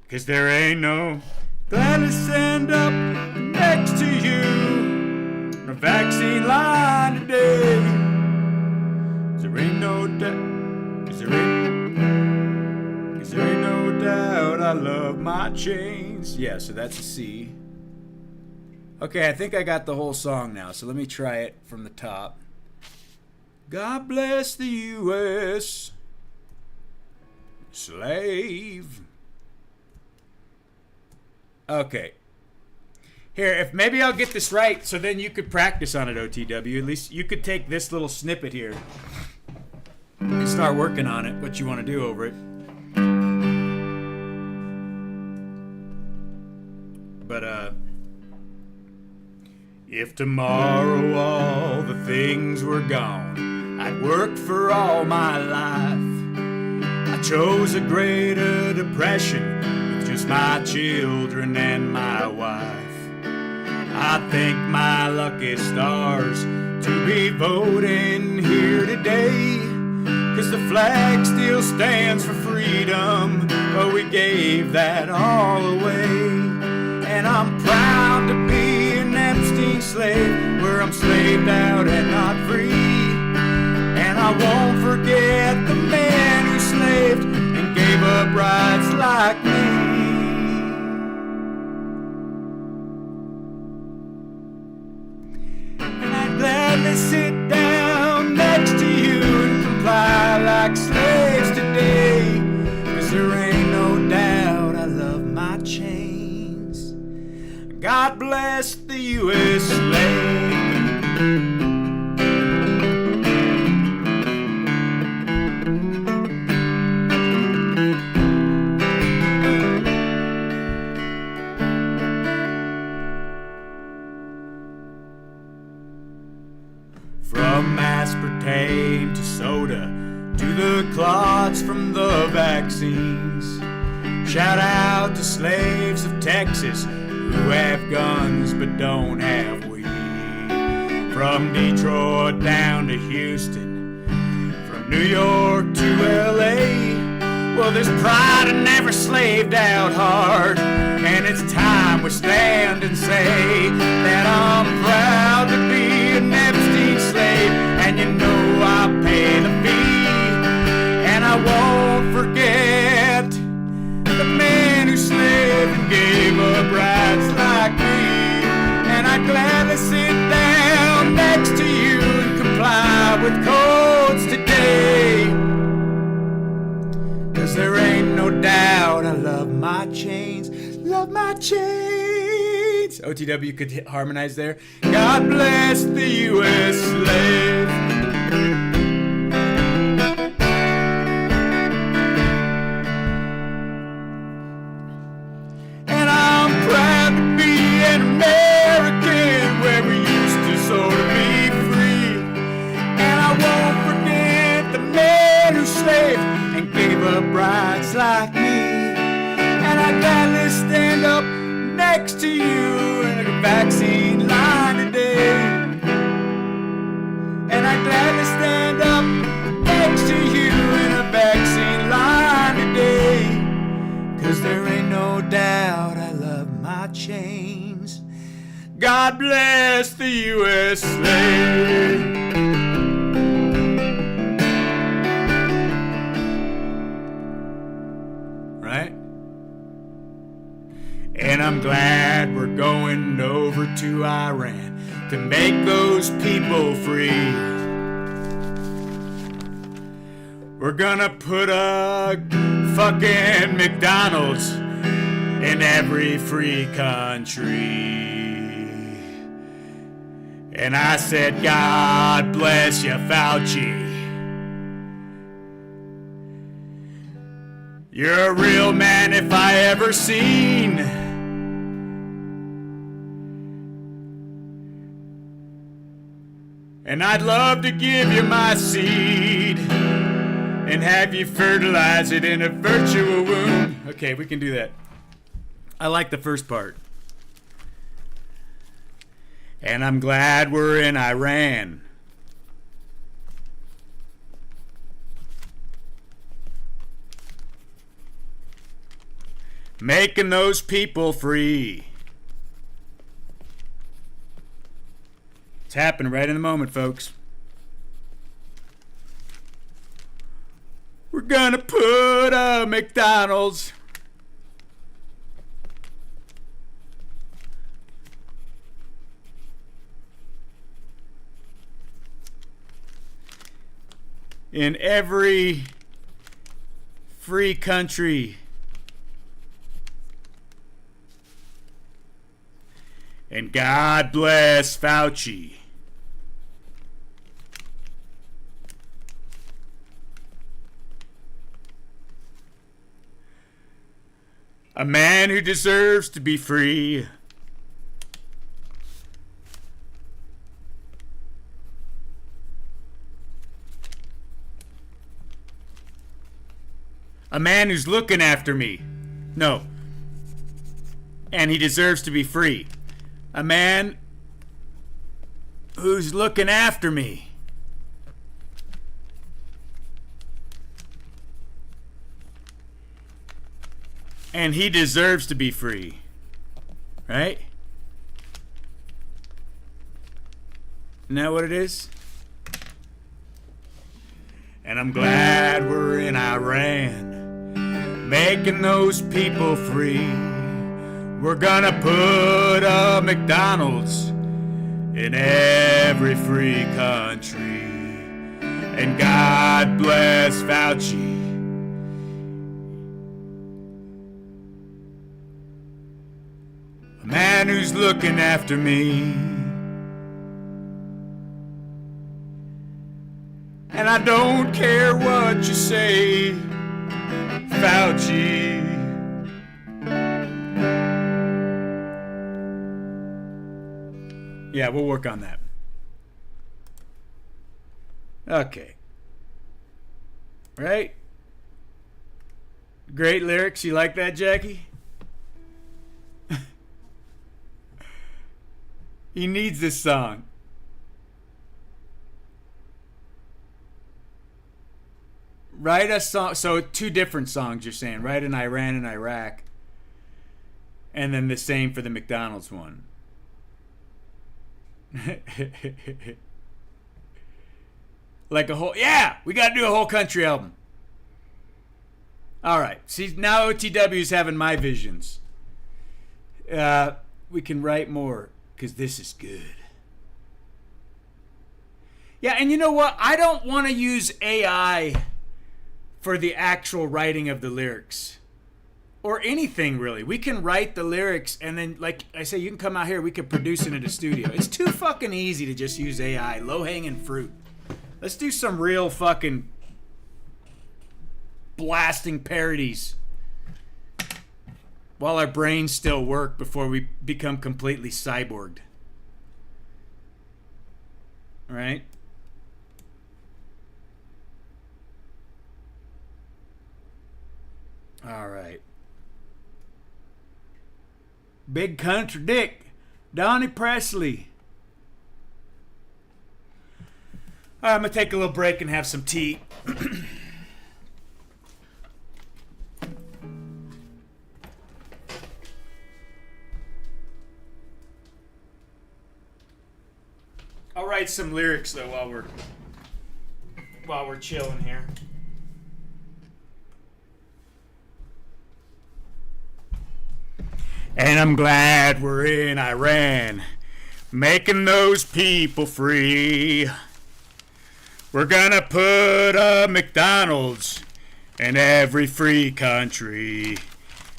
'Cause there ain't no glad to stand up next to you on a vaccine line today. 'Cause there ain't no doubt. 'Cause there ain't no doubt I love my chains. Yeah, so that's a C. Okay, I think I got the whole song now, so let me try it from the top. God bless the U.S. slave. Okay. Here, if maybe I'll get this right, so then you could practice on it, OTW. At least you could take this little snippet here and start working on it, what you want to do over it. But, if tomorrow all the things were gone, I'd work for all my life. I chose a greater depression with just my children and my wife. I thank my lucky stars to be voting here today, 'cause the flag still stands for freedom, but we gave that all away. And I'm proud to be an Epstein slave, where I'm slaved out and not free. And I won't forget the man who slaved and gave up rights like me. And I'd gladly sit down next to you and comply like slaves today, 'cause there ain't no doubt I love my chains. God bless the U.S. slave. From aspartame to soda to the clots from the vaccines. Shout out to slaves of Texas who have guns but don't have weed. From Detroit down to Houston, from New York to LA. Well, there's pride in every slaved out heart, and it's time we stand and say that I'm proud to be an Epstein slave, and you know I pay the fee, and I won't forget the man who slaved and gave up rights like me, and I'd gladly sit down next to you and comply with codes today. 'Cause there ain't no doubt I love my chains, love my chains. OTW could harmonize there. God bless the U.S. slave. And I'm proud to be an American where we used to sort of be free. And I won't forget the man who slaved and gave up rights like me. And I gladly stand up next to you in a vaccine line today. And I gladly stand up next to you in a vaccine line today. 'Cause there ain't no doubt I love my chains. God bless the U.S. slave. And I'm glad we're going over to Iran to make those people free. We're gonna put a fucking McDonald's in every free country. And I said, God bless you, Fauci. You're a real man if I ever seen. And I'd love to give you my seed and have you fertilize it in a virtual womb. Okay, we can do that. I like the first part. And I'm glad we're in Iran. Making those people free. It's happening right in the moment, folks. We're gonna put a McDonald's in every free country. And God bless Fauci. A man who deserves to be free. A man who's looking after me. No. And he deserves to be free. A man who's looking after me. And he deserves to be free. Right? Isn't that what it is? And I'm glad we're in Iran, making those people free. We're gonna put a McDonald's in every free country. And God bless Fauci. A man who's looking after me. And I don't care what you say, Fauci. Yeah, we'll work on that. Okay. Right? Great lyrics. You like that, Jackie? He needs this song. Write a song. So 2 different songs you're saying. Write an Iran and Iraq. And then the same for the McDonald's one. Like a whole... Yeah! We got to do a whole country album. All right. See, now OTW's having my visions. We can write more because this is good. Yeah, and you know what? I don't want to use AI for the actual writing of the lyrics. Or anything, really. We can write the lyrics, and then, like I say, you can come out here, we can produce it in the studio. It's too fucking easy to just use AI. Low-hanging fruit. Let's do some real fucking blasting parodies while our brains still work before we become completely cyborged. Right? All right. Big Country Dick, Donnie Presley. All right, I'm going to take a little break and have some tea. I'll write some lyrics though while we're chilling here. And I'm glad we're in Iran, making those people free. We're gonna put a McDonald's in every free country.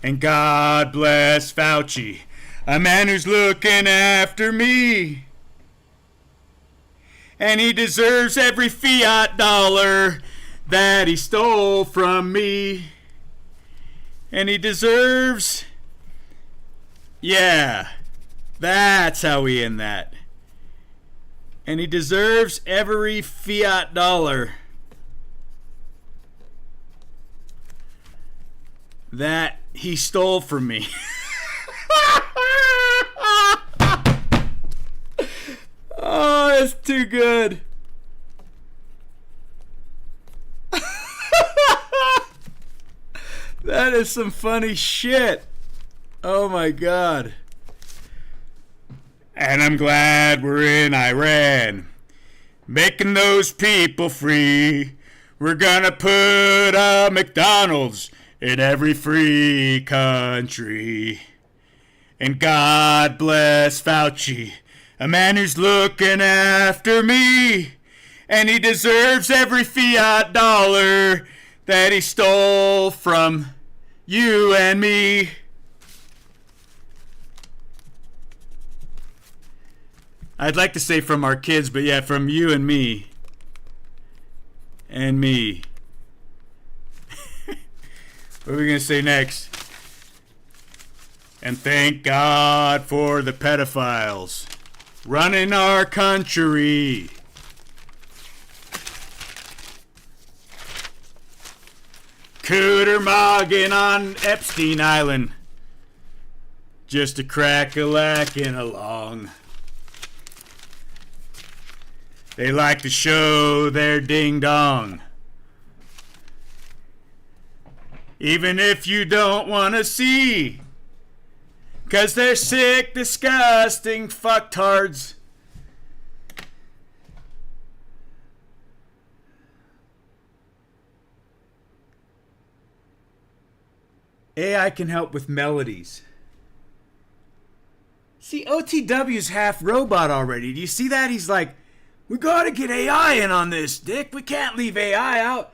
And God bless Fauci, a man who's looking after me. And he deserves every fiat dollar that he stole from me. And he deserves... Yeah, that's how we end that. And he deserves every fiat dollar that he stole from me. Oh, that's too good. That is some funny shit. Oh my God. And I'm glad we're in Iran, making those people free. We're gonna put a McDonald's in every free country. And God bless Fauci, a man who's looking after me. And he deserves every fiat dollar that he stole from you and me. I'd like to say from our kids, but yeah, from you and me. And me. What are we going to say next? And thank God for the pedophiles running our country. Cooter mogging on Epstein Island, just a crack-a-lacking along. They like to show their ding-dong, even if you don't want to see, 'cause they're sick, disgusting fucktards. AI can help with melodies. See, OTW's half robot already. Do you see that? He's like, we gotta get AI in on this, Dick. We can't leave AI out.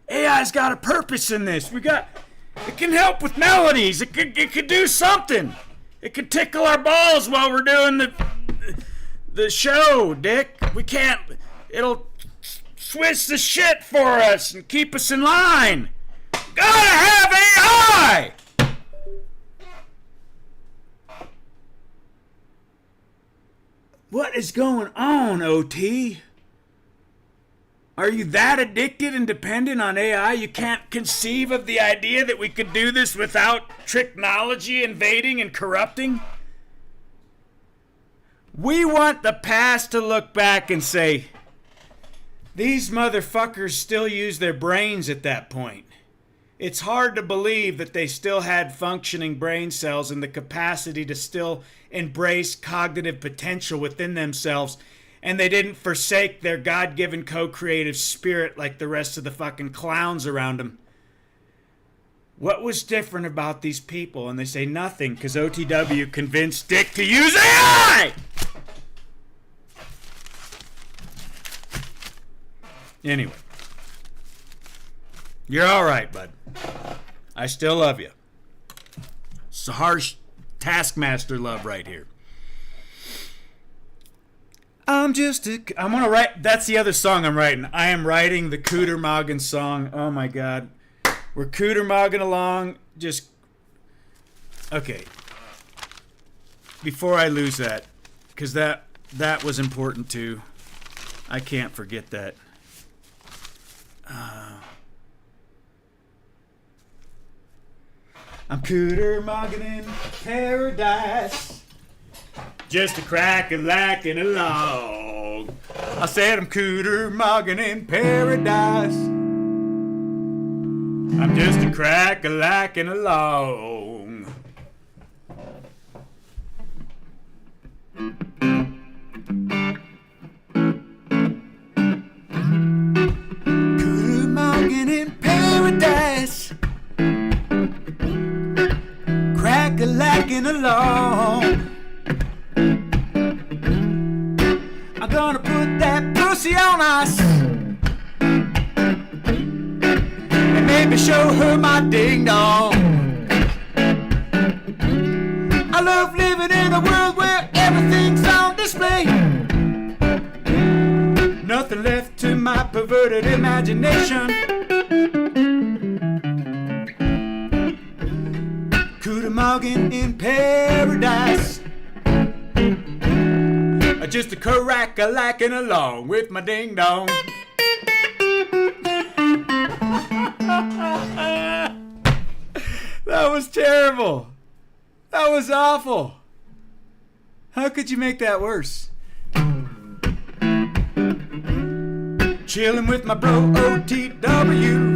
AI's got a purpose in this. It can help with melodies. It could do something. It could tickle our balls while we're doing the show, Dick. It'll switch the shit for us and keep us in line. Gotta have AI! What is going on, OT? Are you that addicted and dependent on AI you can't conceive of the idea that we could do this without technology invading and corrupting? We want the past to look back and say, These motherfuckers still use their brains at that point. It's hard to believe that they still had functioning brain cells and the capacity to still embrace cognitive potential within themselves, and they didn't forsake their God-given co-creative spirit like the rest of the fucking clowns around them. What was different about these people? And they say nothing, because OTW convinced Dick to use AI! Anyway. You're alright, bud. I still love you. It's a harsh Taskmaster love right here. I'm gonna write, that's the other song I'm writing. I am writing the Cooter Moggin song. Oh my god. We're Cooter Moggin along. Okay. Before I lose that, because that was important too. I can't forget that. I'm Cooter Moggin in paradise, just a crack-a-lackin' along. I said I'm Cooter Moggin in paradise, I'm just a crack-a-lackin' along. Cooter Moggin in paradise, crack-a-lackin' along. I'm gonna put that pussy on ice and maybe show her my ding-dong. I love living in a world where everything's on display. Nothing left to my perverted imagination. Cooter Moggin in paradise, just a crack-a-lackin' along with my ding-dong. That was terrible. That was awful. How could you make that worse? Chillin' with my bro OTW,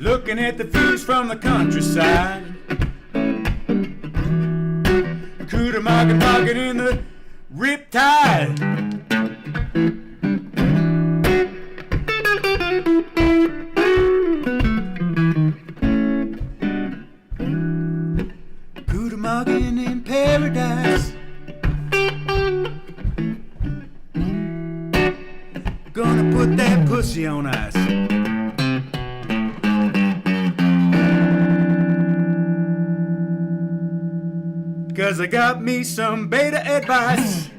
looking at the views from the countryside. Cooter Moggin in the riptide. Cooter Moggin in paradise, gonna put that pussy on ice. Cause I got me some beta advice.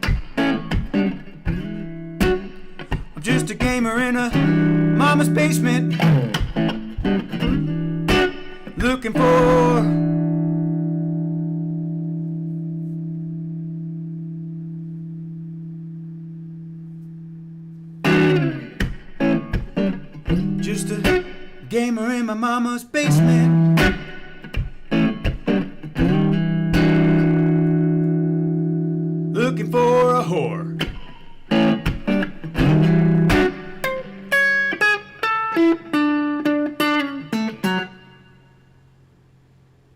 I'm just a gamer in a mama's basement, looking for just a gamer in my mama's basement, looking for a whore.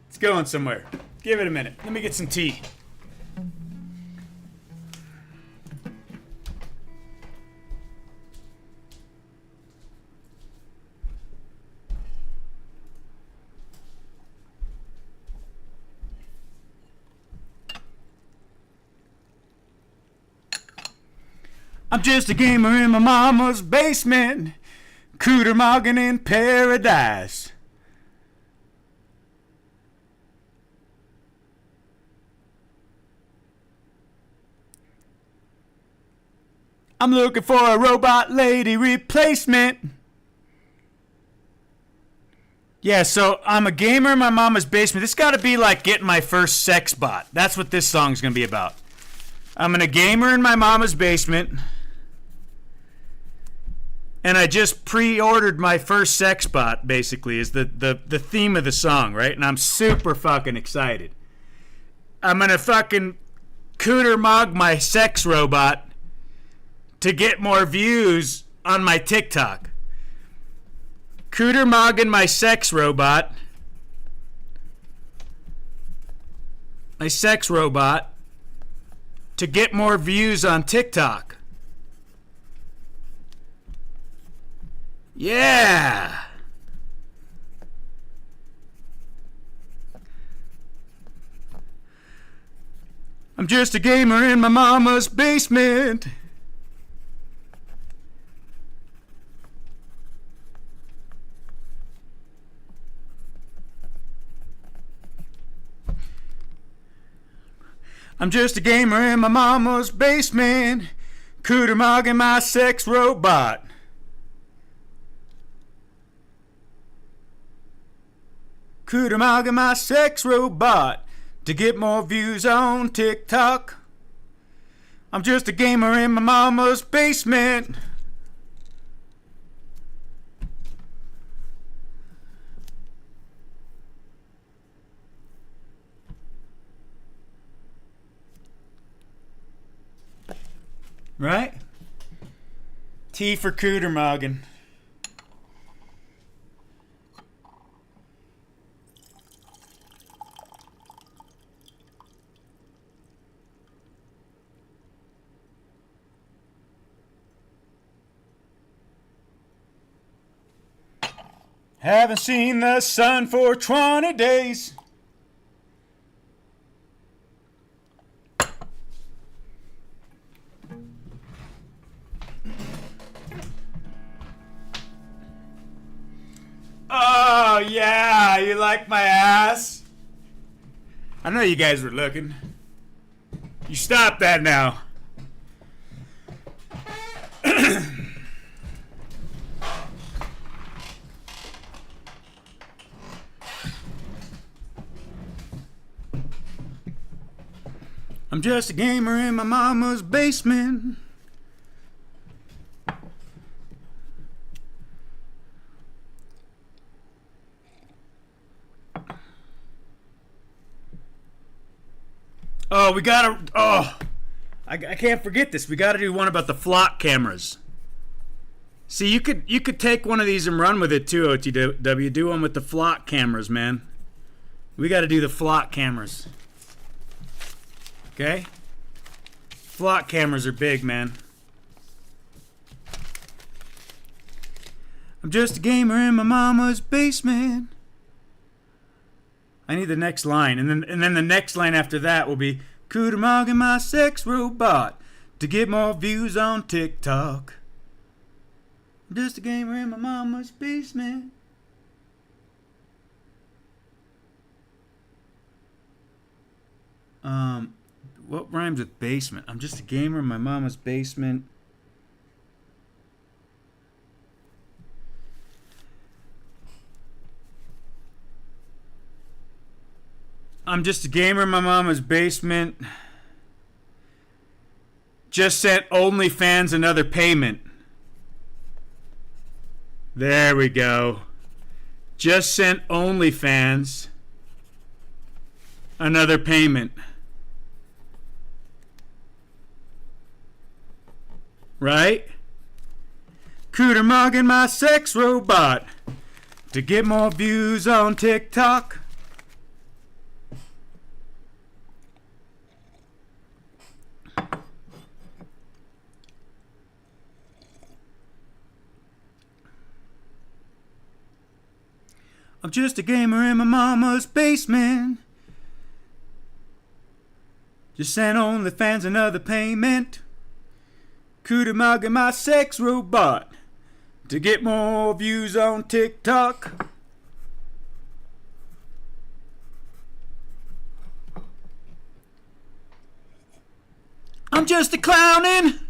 It's going somewhere. Give it a minute. Let me get some tea. I'm just a gamer in my mama's basement, Cooter Moggin in paradise. I'm looking for a robot lady replacement. Yeah, so I'm a gamer in my mama's basement. This got to be like getting my first sex bot. That's what this song's going to be about. I'm a gamer in my mama's basement, and I just pre-ordered my first sex bot, basically, is the theme of the song, right? And I'm super fucking excited. I'm going to fucking Cooter Mog my sex robot to get more views on my TikTok. Cooter Morgan, my sex robot. My sex robot. To get more views on TikTok. Yeah. I'm just a gamer in my mama's basement. I'm just a gamer in my mama's basement. Cooter Morgan, my sex robot. Cooter Morgan, my sex robot. To get more views on TikTok. I'm just a gamer in my mama's basement. Right? T for Cooter Morgan. Haven't seen the sun for 20 days. Oh, yeah, you like my ass? I know you guys were looking. You stop that now. I'm just a gamer in my mama's basement. Oh, we gotta. Oh, I can't forget this. We gotta do one about the flock cameras. See, you could take one of these and run with it too, OTW. Do one with the flock cameras, man. We gotta do the flock cameras. Okay? Flock cameras are big, man. I'm just a gamer in my mama's basement. I need the next line, and then the next line after that will be Cooter Morgan, my sex robot, to get more views on TikTok. I'm just a gamer in my mama's basement. What rhymes with basement? I'm just a gamer in my mama's basement. I'm just a gamer in my mama's basement. Just sent OnlyFans another payment. There we go. Just sent OnlyFans another payment. Right? Cooter Morgan, my sex robot, to get more views on TikTok. I'm just a gamer in my mama's basement. Just sent OnlyFans another payment. Cooter Morgan, my sex robot, to get more views on TikTok. I'm just a clownin'.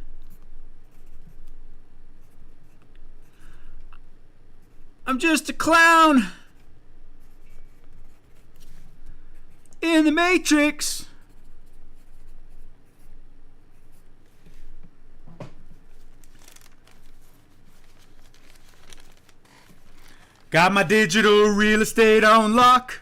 I'm just a clown in the Matrix. Got my digital real estate on lock.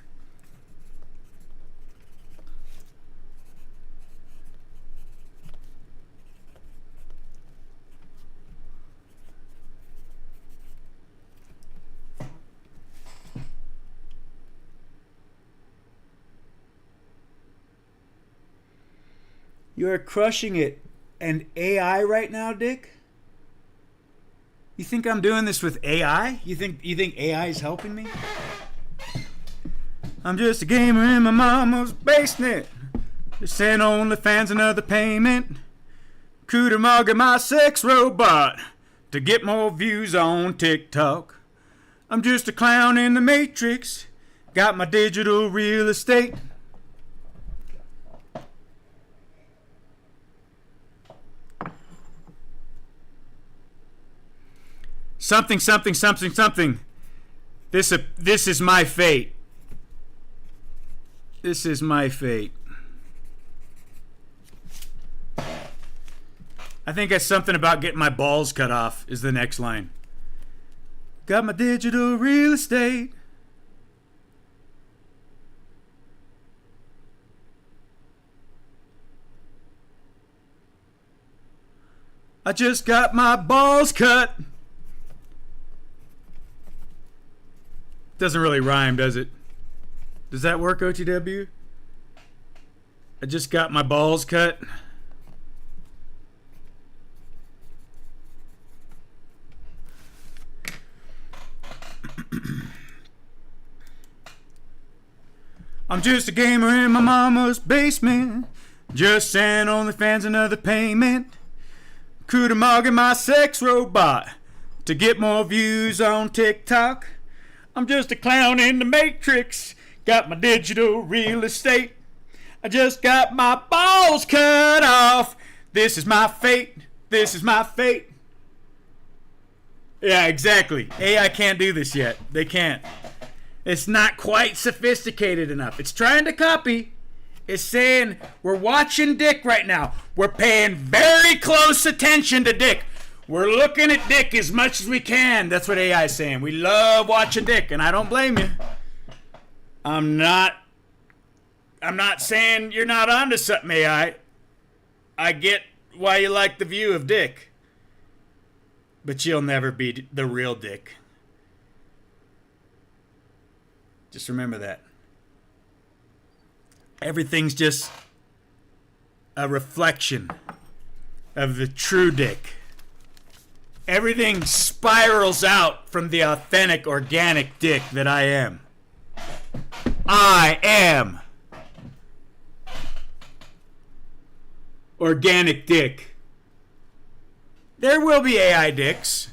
You're crushing it. And AI right now, Dick? You think I'm doing this with AI? You think AI is helping me? I'm just a gamer in my mama's basement. Just send OnlyFans another payment. Cooter mugging my sex robot to get more views on TikTok. I'm just a clown in the Matrix. Got my digital real estate. Something, something, something, something. This is my fate. This is my fate. I think it's something about getting my balls cut off is the next line. Got my digital real estate. I just got my balls cut. Doesn't really rhyme, does it? Does that work, OTW? I just got my balls cut. I'm just a gamer in my mama's basement. Just send OnlyFans another payment. Cooter mugging my sex robot to get more views on TikTok. I'm just a clown in the Matrix. Got my digital real estate. I just got my balls cut off. This is my fate. This is my fate. Yeah, exactly. AI can't do this yet. They can't. It's not quite sophisticated enough. It's trying to copy. It's saying we're watching Dick right now. We're paying very close attention to Dick. We're looking at Dick as much as we can. That's what AI is saying. We love watching Dick, and I don't blame you. I'm not saying you're not onto something, AI. I get why you like the view of Dick. But you'll never be the real Dick. Just remember that. Everything's just a reflection of the true Dick. Everything spirals out from the authentic, organic Dick that I am. I am organic Dick. There will be AI Dicks.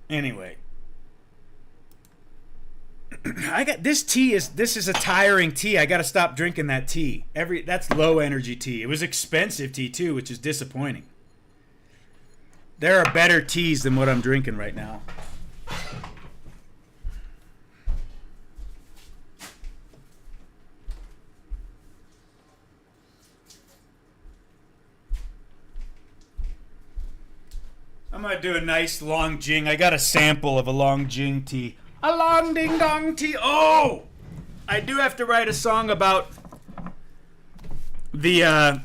Anyway. I got this tea this is a tiring tea. I got to stop drinking that tea. That's low energy tea. It was expensive tea too, which is disappointing. There are better teas than what I'm drinking right now. I'm going to do a nice long jing. I got a sample of a long jing tea. A long ding dong tea. Oh! I do have to write a song about the, I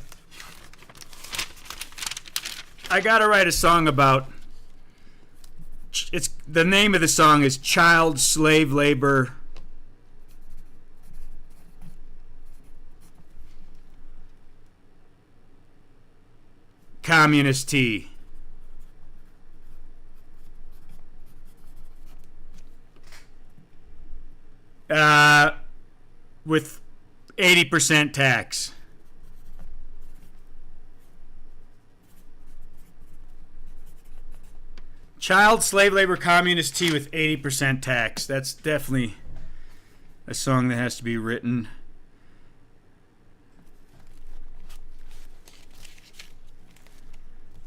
gotta write a song about, the name of the song is Child Slave Labor Communist Tea. With 80% tax. Child slave labor communist tea with 80% tax. That's definitely a song that has to be written.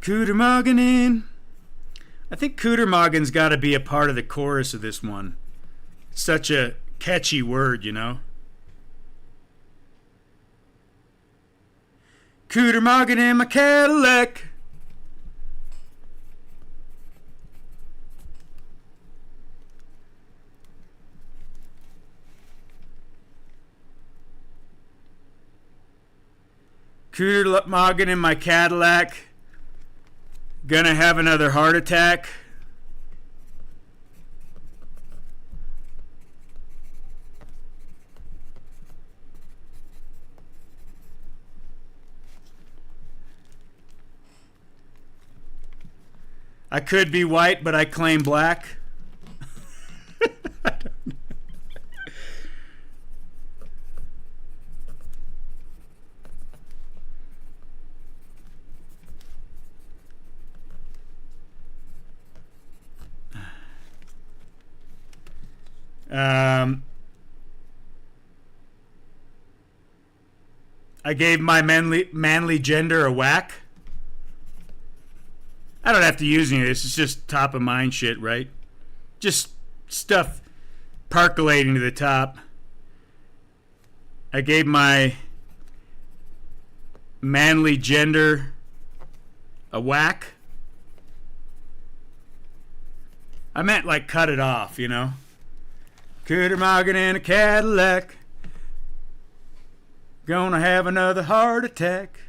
Cooter Moggin in. I think Cooter Moggin's got to be a part of the chorus of this one. Such a catchy word, you know. Cooter Moggin in my Cadillac. Cooter Moggin in my Cadillac. Gonna have another heart attack. I could be white, but I claim black. I don't know. I gave my manly gender a whack. I don't have to use any of this. It's just top of mind shit, right? Just stuff percolating to the top. I gave my manly gender a whack. I meant like cut it off, you know? Cooter Morgan in a Cadillac. Gonna have another heart attack.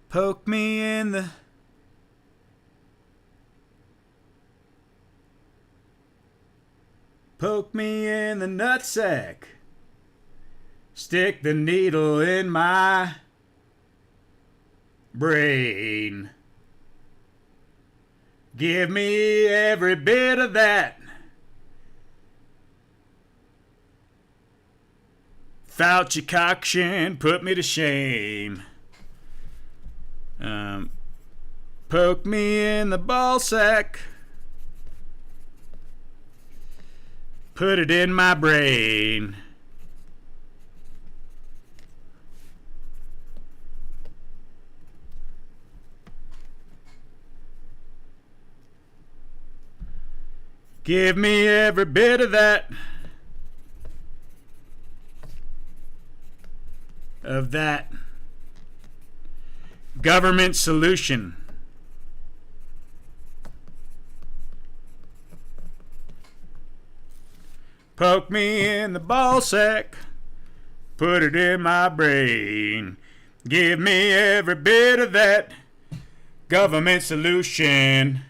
Poke me in the... Poke me in the nutsack. Stick the needle in my brain. Give me every bit of that. Fauci coction, put me to shame. Poke me in the ball sack. Put it in my brain. Give me every bit of that. Of that government solution. Poke me in the ball sack. Put it in my brain. Give me every bit of that government solution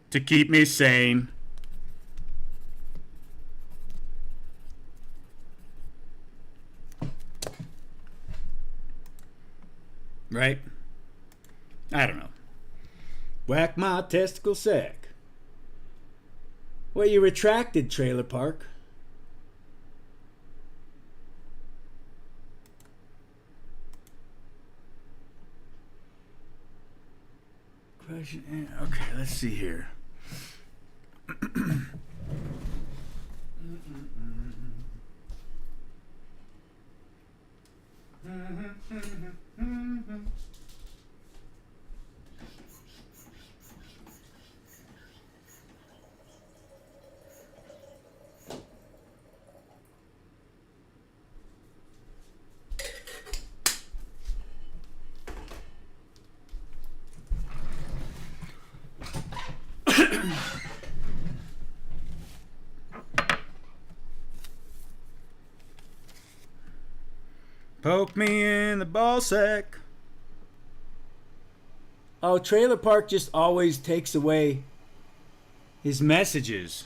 to keep me sane. Right? I don't know. Whack my testicle sack. Well, you retracted, Trailer Park. Okay, let's see here. Poke me in the ball sack. Oh, Trailer Park just always takes away his messages.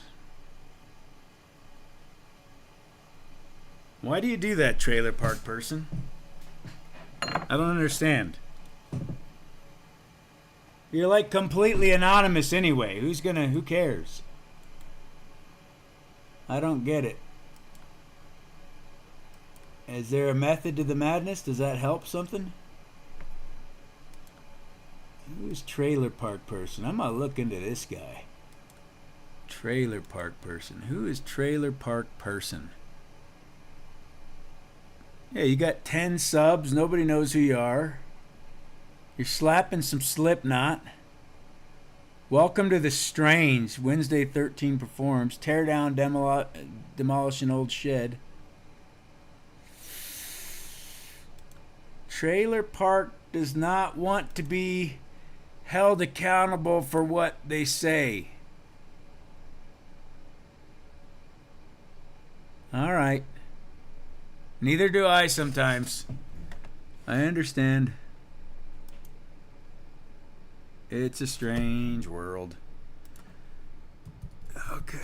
Why do you do that, Trailer Park person? I don't understand. You're like completely anonymous anyway. Who cares? I don't get it. Is there a method to the madness? Does that help something? Who's Trailer Park person? I'm gonna look into this guy. Trailer Park person. Who is Trailer Park person? Yeah, you got 10 subs. Nobody knows who you are. You're slapping some Slipknot. Welcome to the Strange. Wednesday 13 performs. Tear down, demolish an old shed. Trailer Park does not want to be held accountable for what they say. All right. Neither do I sometimes. I understand. It's a strange world. Okay.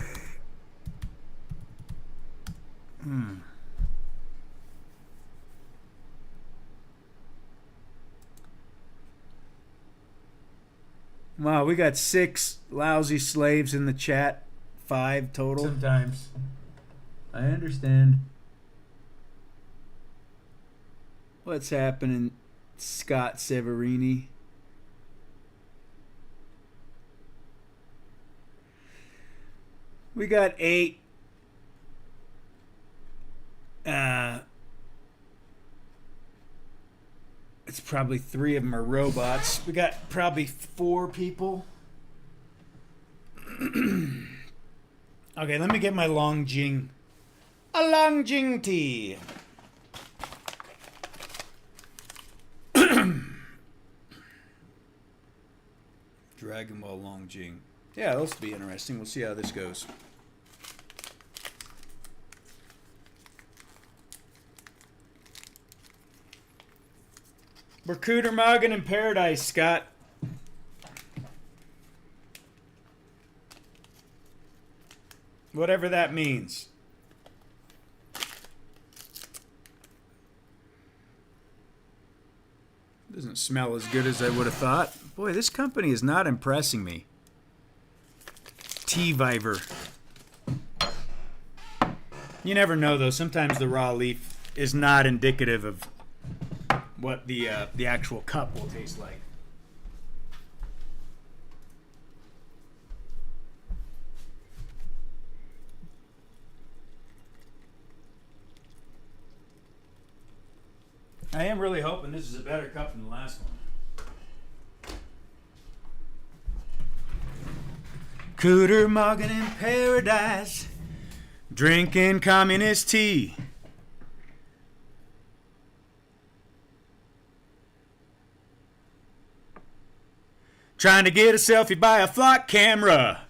Wow, we got 6 lousy slaves in the chat. 5 total. Sometimes. I understand. What's happening, Scott Severini? We got 8. It's probably 3 of them are robots. We got probably 4 people. Okay, let me get my Long Jing. A Long Jing tea. Dragon Ball Long Jing. Yeah, this will be interesting. We'll see how this goes. Berkuder Morgan in Paradise, Scott. Whatever that means. Doesn't smell as good as I would have thought. Boy, this company is not impressing me. T-Viver. You never know, though. Sometimes the raw leaf is not indicative of what the actual cup will taste like. I am really hoping this is a better cup than the last one. Cooter Morgan in Paradise, drinking communist tea. Trying to get a selfie by a flock camera.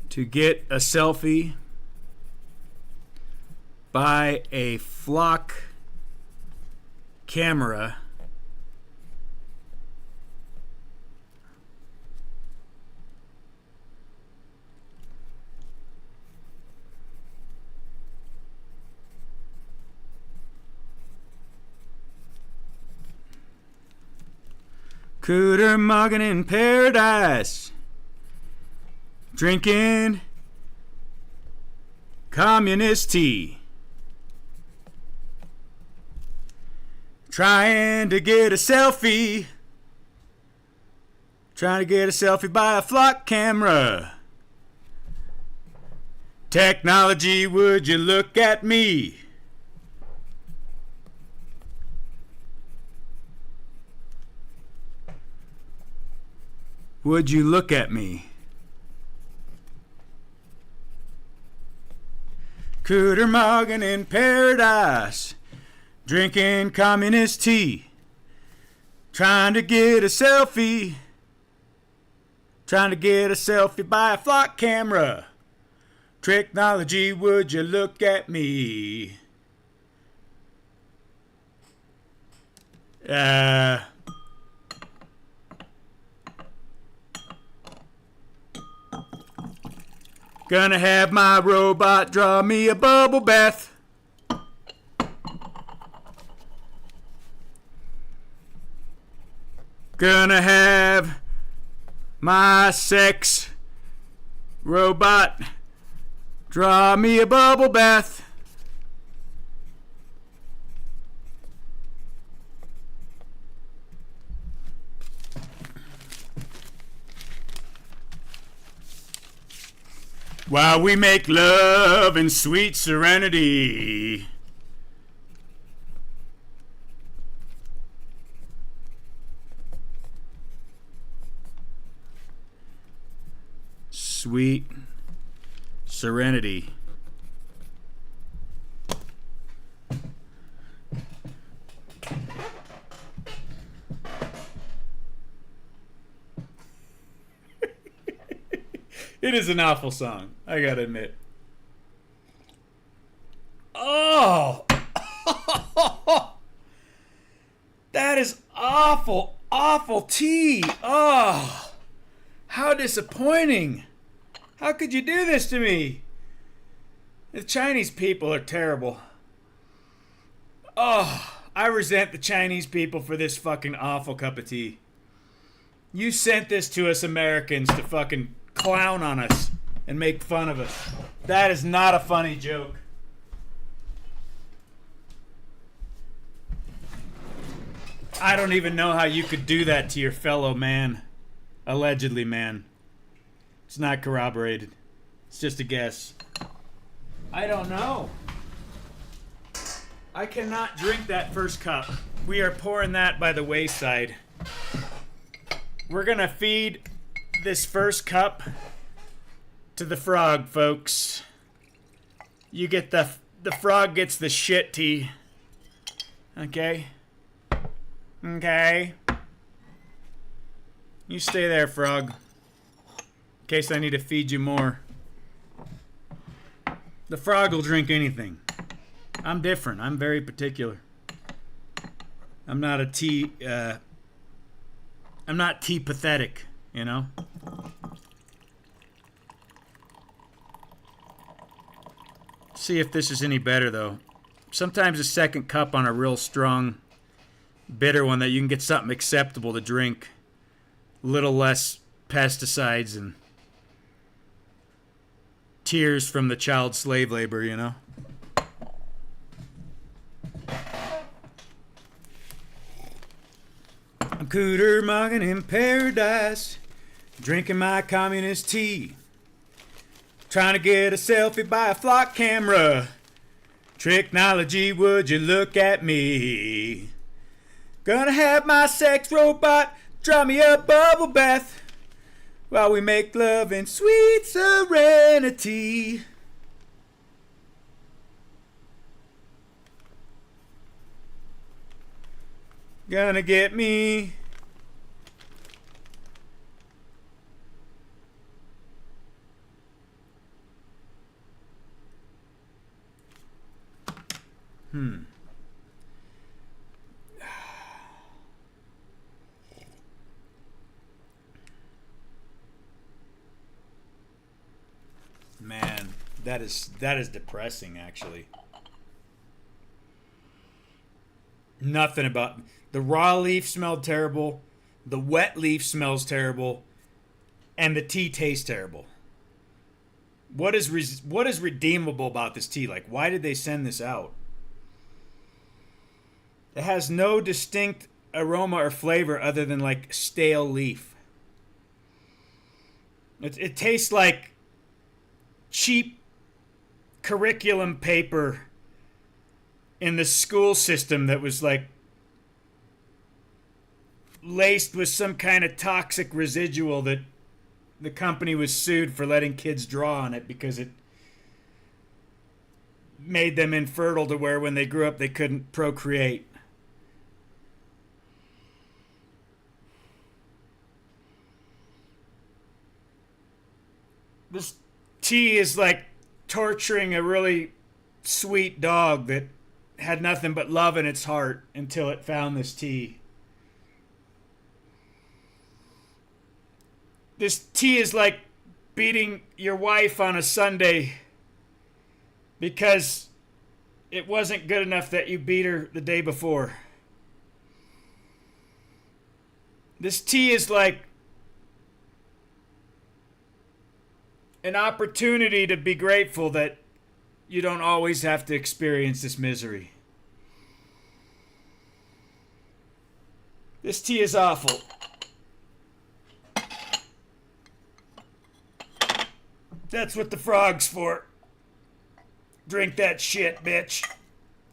To get a selfie by a flock camera. Cooter Morgan in Paradise, drinking communist tea, trying to get a selfie, by a flock camera. Technology, would you look at me? Would you look at me? Cooter Morgan in Paradise, drinking communist tea, trying to get a selfie, by a flock camera. Technology, would you look at me? Gonna have my robot draw me a bubble bath. Gonna have my sex robot draw me a bubble bath. While we make love in sweet serenity. Sweet serenity. It is an awful song, I gotta admit. Oh! That is awful, awful tea. Oh! How disappointing. How could you do this to me? The Chinese people are terrible. Oh, I resent the Chinese people for this fucking awful cup of tea. You sent this to us Americans to fucking clown on us and make fun of us. That is not a funny joke. I don't even know how you could do that to your fellow man. Allegedly man. It's not corroborated. It's just a guess. I don't know. I cannot drink that first cup. We are pouring that by the wayside. We're gonna feed this first cup to the frog, folks. You get the frog gets the shit tea. Okay? Okay. You stay there, frog. In case I need to feed you more. The frog will drink anything. I'm different. I'm very particular. I'm not a tea, I'm not tea pathetic, you know? See if this is any better, though. Sometimes a second cup on a real strong, bitter one that you can get something acceptable to drink. A little less pesticides and tears from the child slave labor, you know? I'm cooter mugging in paradise, drinking my communist tea, trying to get a selfie by a flock camera. Technology, would you look at me? Gonna have my sex robot draw me a bubble bath while we make love in sweet serenity. Gonna get me. Man, that is depressing, actually. Nothing about the raw leaf smelled terrible, the wet leaf smells terrible, and the tea tastes terrible. What is redeemable about this tea? Like, why did they send this out? It has no distinct aroma or flavor other than like stale leaf. It tastes like cheap curriculum paper in the school system that was like laced with some kind of toxic residual that the company was sued for letting kids draw on it because it made them infertile to where when they grew up they couldn't procreate. This tea is like torturing a really sweet dog that had nothing but love in its heart until it found this tea. This tea is like beating your wife on a Sunday because it wasn't good enough that you beat her the day before. This tea is like an opportunity to be grateful that you don't always have to experience this misery. This tea is awful. That's what the frog's for. Drink that shit, bitch.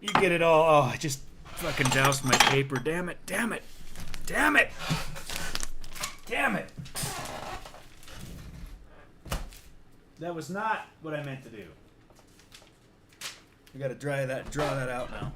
You get it all. Oh, I just fucking doused my paper. Damn it, damn it, damn it, damn it. That was not what I meant to do. We gotta draw that out now.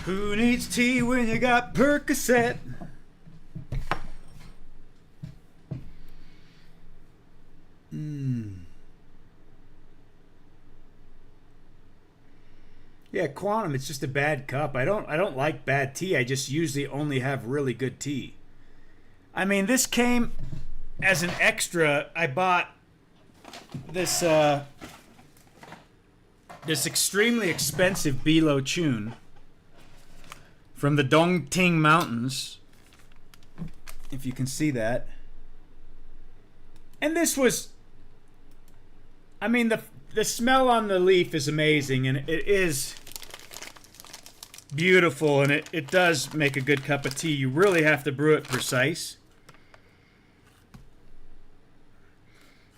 Who needs tea when you got Percocet? Yeah, Quantum, it's just a bad cup. I don't like bad tea. I just usually only have really good tea. I mean, this came as an extra. I bought this this extremely expensive Bilo Chun from the Dongting Mountains, if you can see that. And this was, I mean, the smell on the leaf is amazing, and it is beautiful, and it does make a good cup of tea. You really have to brew it precise.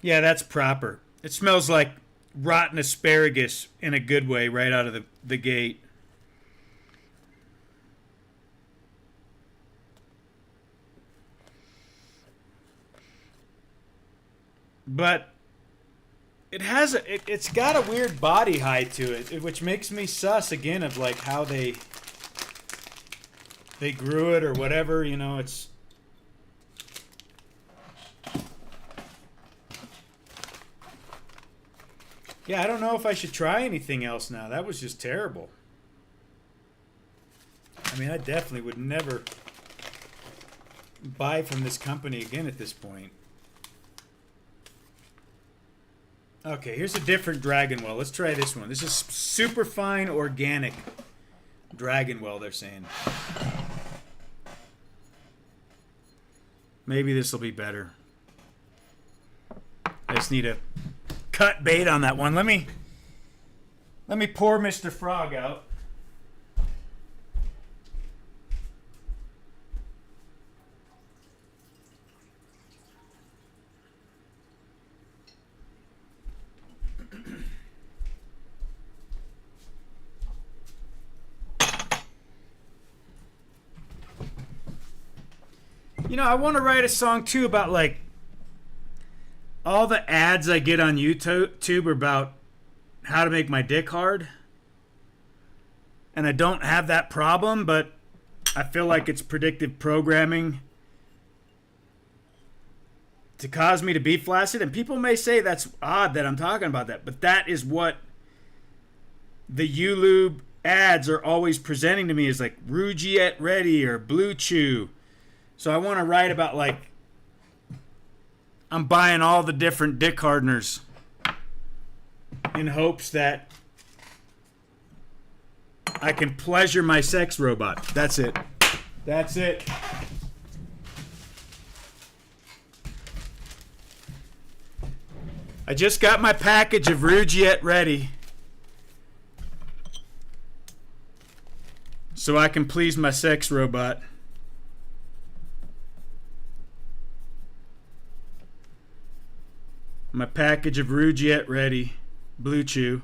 Yeah, that's proper. It smells like rotten asparagus in a good way right out of the gate. But it's got a weird body height to it, which makes me sus again of like how they grew it or whatever, you know. It's yeah, I don't know if I should try anything else now. That was just terrible. I mean, I definitely would never buy from this company again at this point. Okay, here's a different Dragon Well. Let's try this one. This is super fine organic Dragon Well, they're saying. Maybe this will be better. I just need a cut bait on that one. Let me pour Mr. Frog out. You know, I want to write a song too about like all the ads I get on YouTube are about how to make my dick hard. And I don't have that problem, but I feel like it's predictive programming to cause me to be flaccid. And people may say that's odd that I'm talking about that, but that is what the YouLube ads are always presenting to me, is like Rugiet Ready or Blue Chew. So I want to write about like I'm buying all the different dick hardeners in hopes that I can pleasure my sex robot. That's it. That's it. I just got my package of Rugiet ready so I can please my sex robot. My package of Rugiet ready, Blue Chew.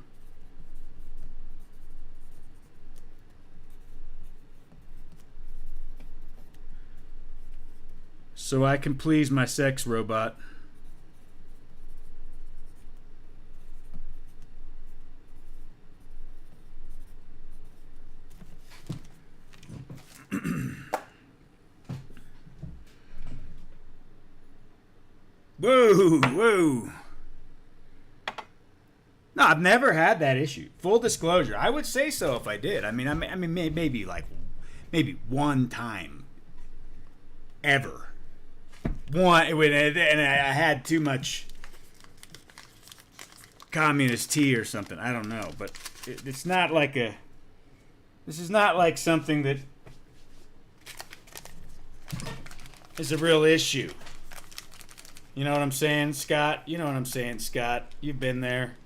So I can please my sex robot. Whoa, whoa. No, I've never had that issue. Full disclosure, I would say so if I did. I mean, maybe one time, ever. One, and I had too much communist tea or something. I don't know, but it's not like a. This is not like something that is a real issue. You know what I'm saying, Scott? You know what I'm saying, Scott? You've been there.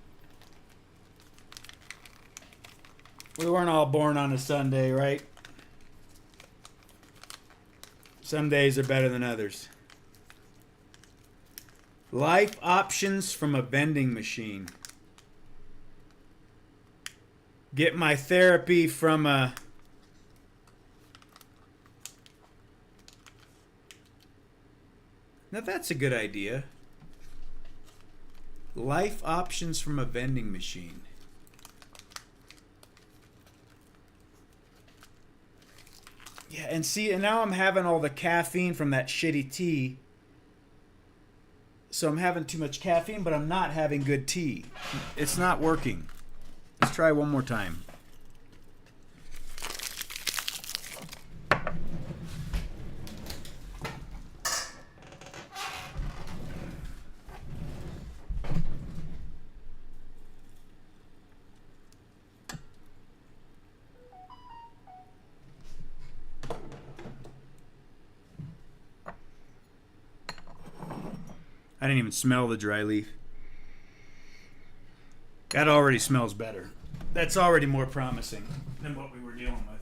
We weren't all born on a Sunday, right? Some days are better than others. Life options from a vending machine. Get my therapy from a... Now that's a good idea. Life options from a vending machine. Yeah, and see, and now I'm having all the caffeine from that shitty tea. So I'm having too much caffeine, but I'm not having good tea. It's not working. Let's try one more time. I didn't even smell the dry leaf. That already smells better. That's already more promising than what we were dealing with.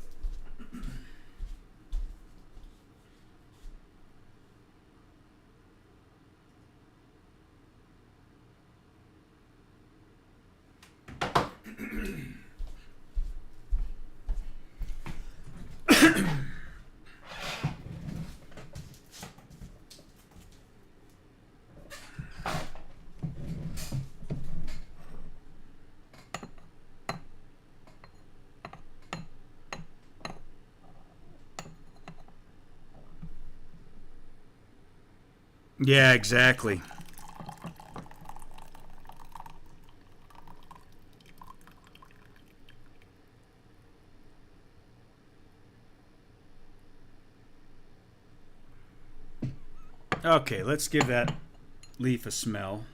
Yeah, exactly. Okay, let's give that leaf a smell.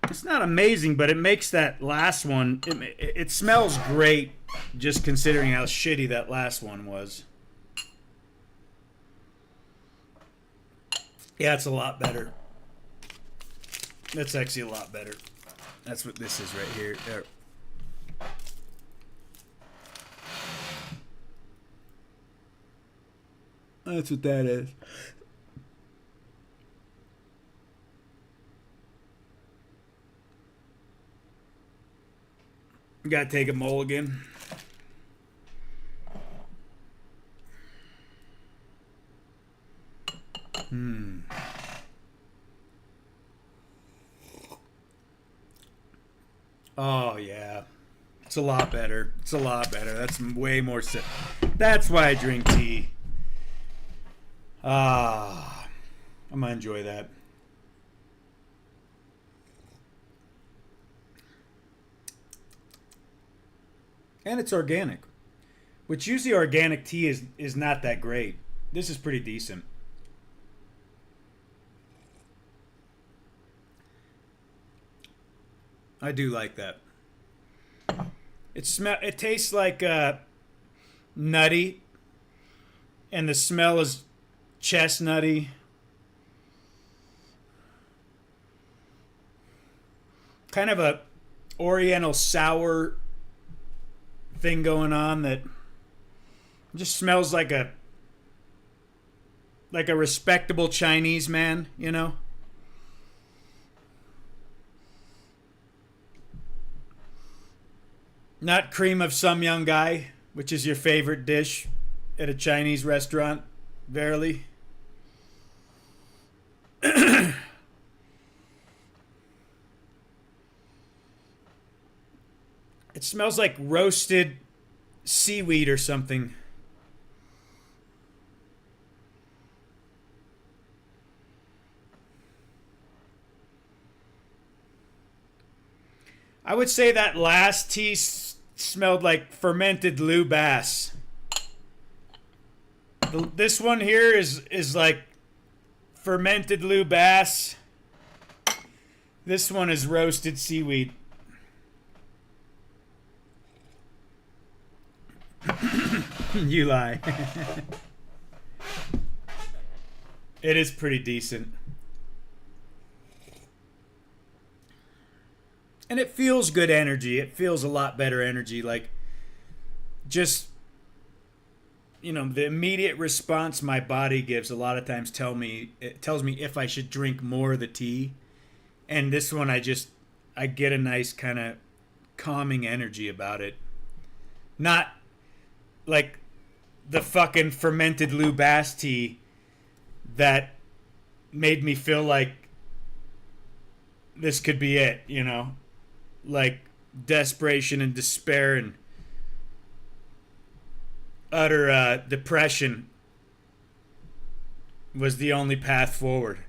It's not amazing, but it makes that last one, it smells great, just considering how shitty that last one was. Yeah, it's a lot better. That's actually a lot better. That's what this is right here. There. That's what that is. Gotta take a mulligan. Oh, yeah. It's a lot better. It's a lot better. That's way more That's why I drink tea. I'm gonna enjoy that. And it's organic. Which usually organic tea is not that great. This is pretty decent. I do like that. It tastes like nutty, and the smell is chestnutty. Kind of a oriental sour thing going on that just smells like a respectable Chinese man, you know? Not cream of some young guy, which is your favorite dish at a Chinese restaurant, verily. It smells like roasted seaweed or something. I would say that last tea smelled like fermented Lubass. This one here is like fermented Lubass. This one is roasted seaweed. You lie. It is pretty decent. And it feels good energy. It feels a lot better energy. Like, just, you know, the immediate response my body gives a lot of times tells me if I should drink more of the tea. And this one, I get a nice kind of calming energy about it. Not like the fucking fermented Lubass tea that made me feel like this could be it, you know? Like desperation and despair and utter depression was the only path forward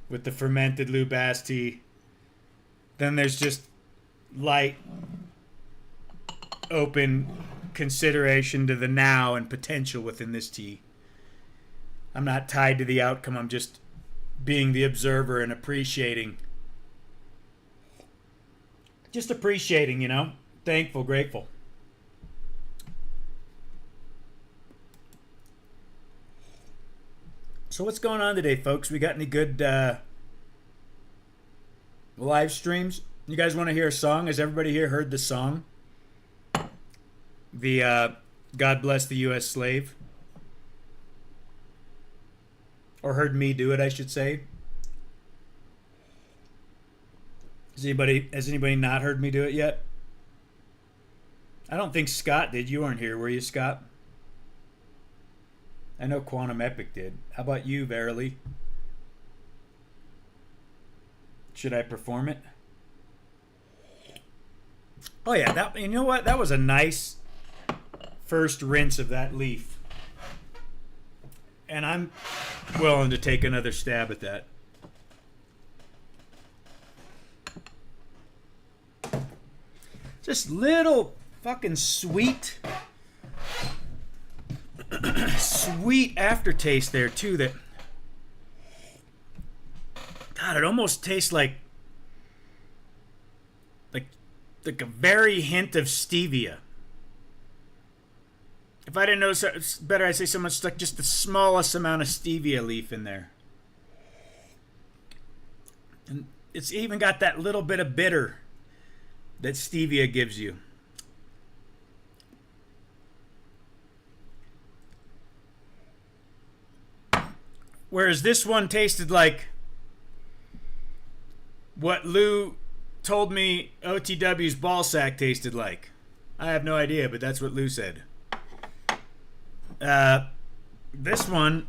with the fermented lubast tea. Then there's just light, open consideration to the now and potential within this tea. I'm not tied to the outcome. I'm just being the observer and appreciating. Just appreciating, you know? Thankful, grateful. So what's going on today, folks? We got any good live streams? You guys want to hear a song? Has everybody here heard the song? The God Bless the U.S. Slave? Or heard me do it, I should say. Has anybody not heard me do it yet? I don't think Scott did. You weren't here, were you, Scott? I know Quantum Epic did. How about you, Verily? Should I perform it? Oh yeah, you know what? That was a nice first rinse of that leaf. And I'm willing to take another stab at that. Just little fucking sweet aftertaste there too that, God, it almost tastes like a very hint of stevia. If I didn't know better, I'd say so much like just the smallest amount of stevia leaf in there. And it's even got that little bit of bitter that stevia gives you. Whereas this one tasted like what Lou told me OTW's ball sack tasted like. I have no idea, but that's what Lou said. This one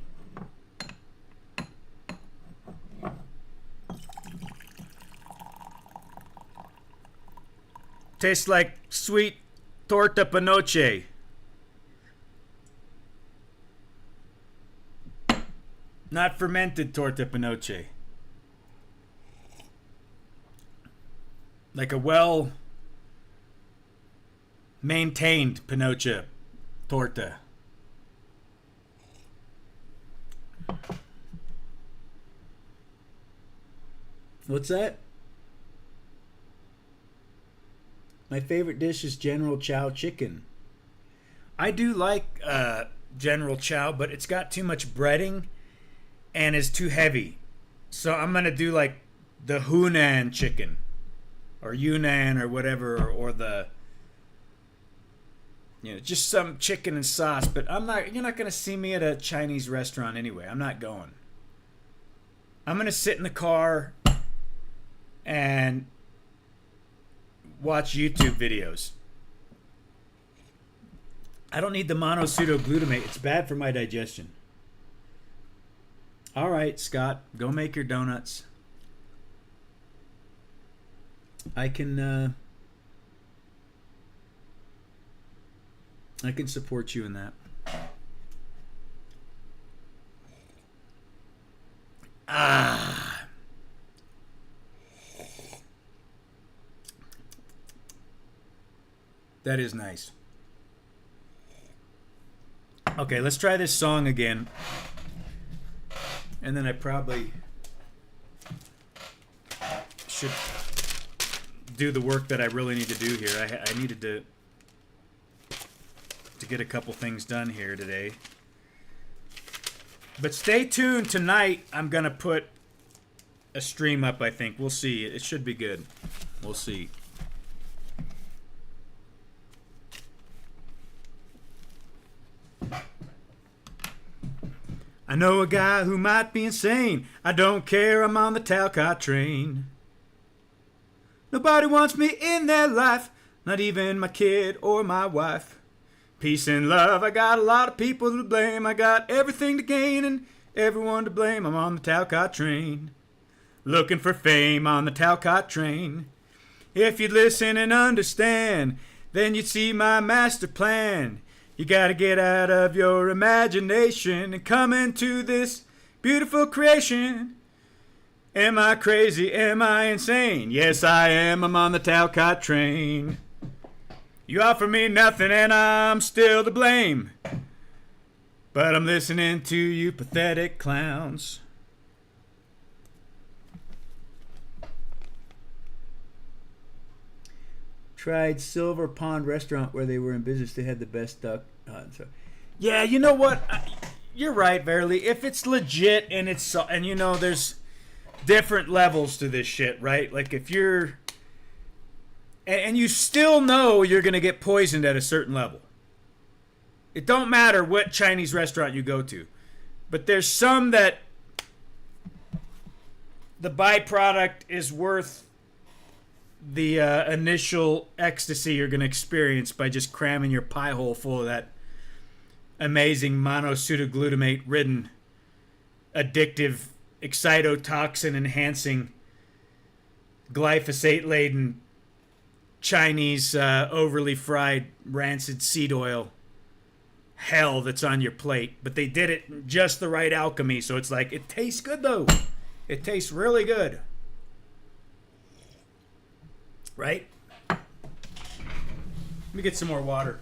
tastes like sweet torta panoche. Not fermented torta panoche. Like a well maintained panocha torta. What's that? My favorite dish is General Chow chicken. I do like General Chow, but it's got too much breading and is too heavy. So I'm going to do like the Hunan chicken or Yunnan or whatever, or the, you know, just some chicken and sauce. But you're not going to see me at a Chinese restaurant anyway. I'm not going. I'm going to sit in the car and watch YouTube videos. I don't need the monosudoglutamate. It's bad for my digestion. All right, Scott, go make your donuts. I can support you in that. That is nice. Okay, let's try this song again. And then I probably should do the work that I really need to do here. I needed to get a couple things done here today. But stay tuned. Tonight I'm going to put a stream up, I think. We'll see. It should be good. We'll see. I know a guy who might be insane. I don't care, I'm on the Talcott train. Nobody wants me in their life, not even my kid or my wife. Peace and love, I got a lot of people to blame. I got everything to gain and everyone to blame. I'm on the Talcott train, looking for fame on the Talcott train. If you'd listen and understand, then you'd see my master plan. You gotta get out of your imagination and come into this beautiful creation. Am I crazy? Am I insane? Yes, I am. I'm on the Talcott train. You offer me nothing and I'm still to blame. But I'm listening to you pathetic clowns. Tried Silver Pond Restaurant where they were in business. They had the best duck. Yeah, you know what? You're right, Verily. If it's legit and it's and you know there's different levels to this shit, right? Like if you're and you still know you're gonna get poisoned at a certain level. It don't matter what Chinese restaurant you go to, but there's some that the byproduct is worth the initial ecstasy you're going to experience by just cramming your pie hole full of that amazing monosudoglutamate-ridden, addictive, excitotoxin-enhancing, glyphosate-laden, Chinese overly fried rancid seed oil hell that's on your plate. But they did it in just the right alchemy, so it's like, it tastes good, though. It tastes really good. Right? Let me get some more water.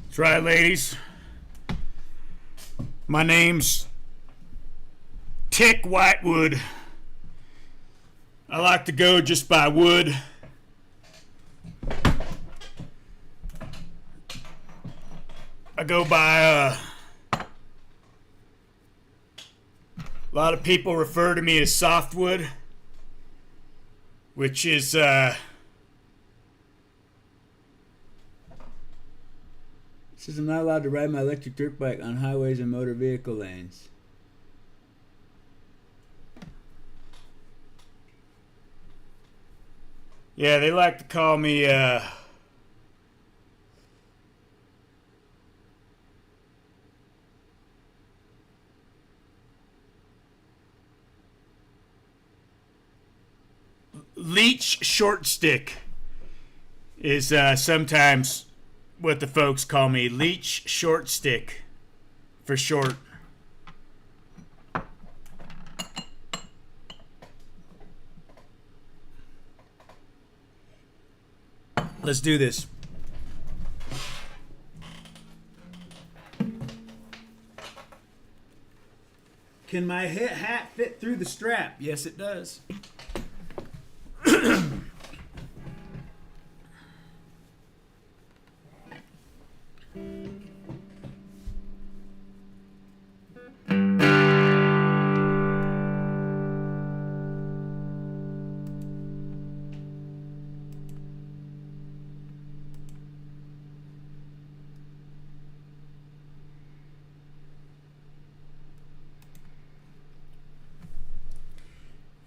That's right, ladies. My name's Tick Whitewood. I like to go just by wood. I go by, a lot of people refer to me as softwood, which is, says I'm not allowed to ride my electric dirt bike on highways and motor vehicle lanes. Yeah, they like to call me, Leech Short Stick is sometimes what the folks call me. Leech Short Stick for short. Let's do this. Can my hat fit through the strap? Yes, it does.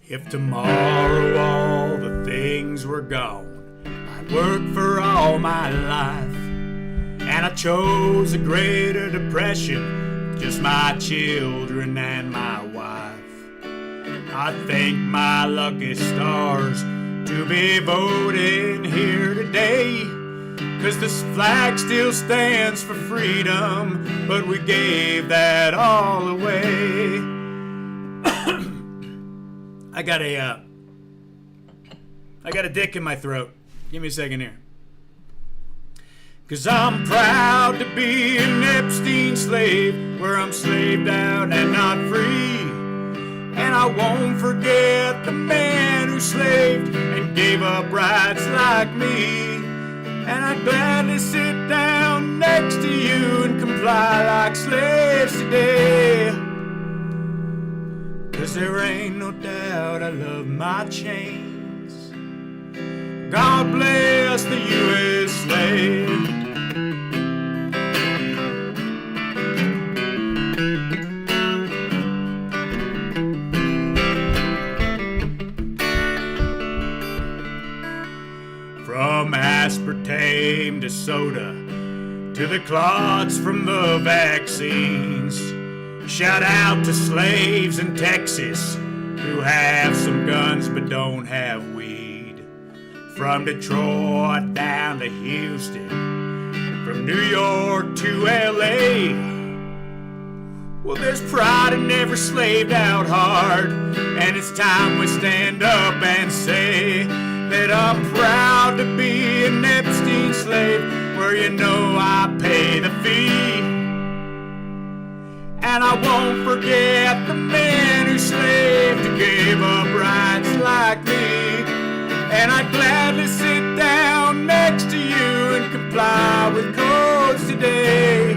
If tomorrow all the things were gone, I'd work for all my life, and I chose a greater depression, just my children and my wife. I thank my lucky stars to be voting here today, 'cause this flag still stands for freedom, but we gave that all away. I got a dick in my throat. Give me a second here. 'Cause I'm proud to be an Epstein slave, where I'm slaved out and not free. And I won't forget the man who slaved and gave up rights like me. And I'd gladly sit down next to you and comply like slaves today. 'Cause there ain't no doubt I love my chains. God bless the U.S. slave. Minnesota to the clots from the vaccines. Shout out to slaves in Texas who have some guns but don't have weed. From Detroit down to Houston, from New York to LA. Well, there's pride in every slaved out heart, and it's time we stand up and say that I'm proud to be an Epstein slave, where you know I pay the fee. And I won't forget the men who slaved who gave up rights like me. And I'd gladly sit down next to you and comply with codes today.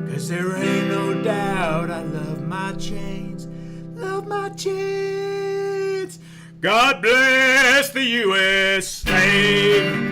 'Cause there ain't no doubt I love my chains, love my chains. God bless the U.S. slave.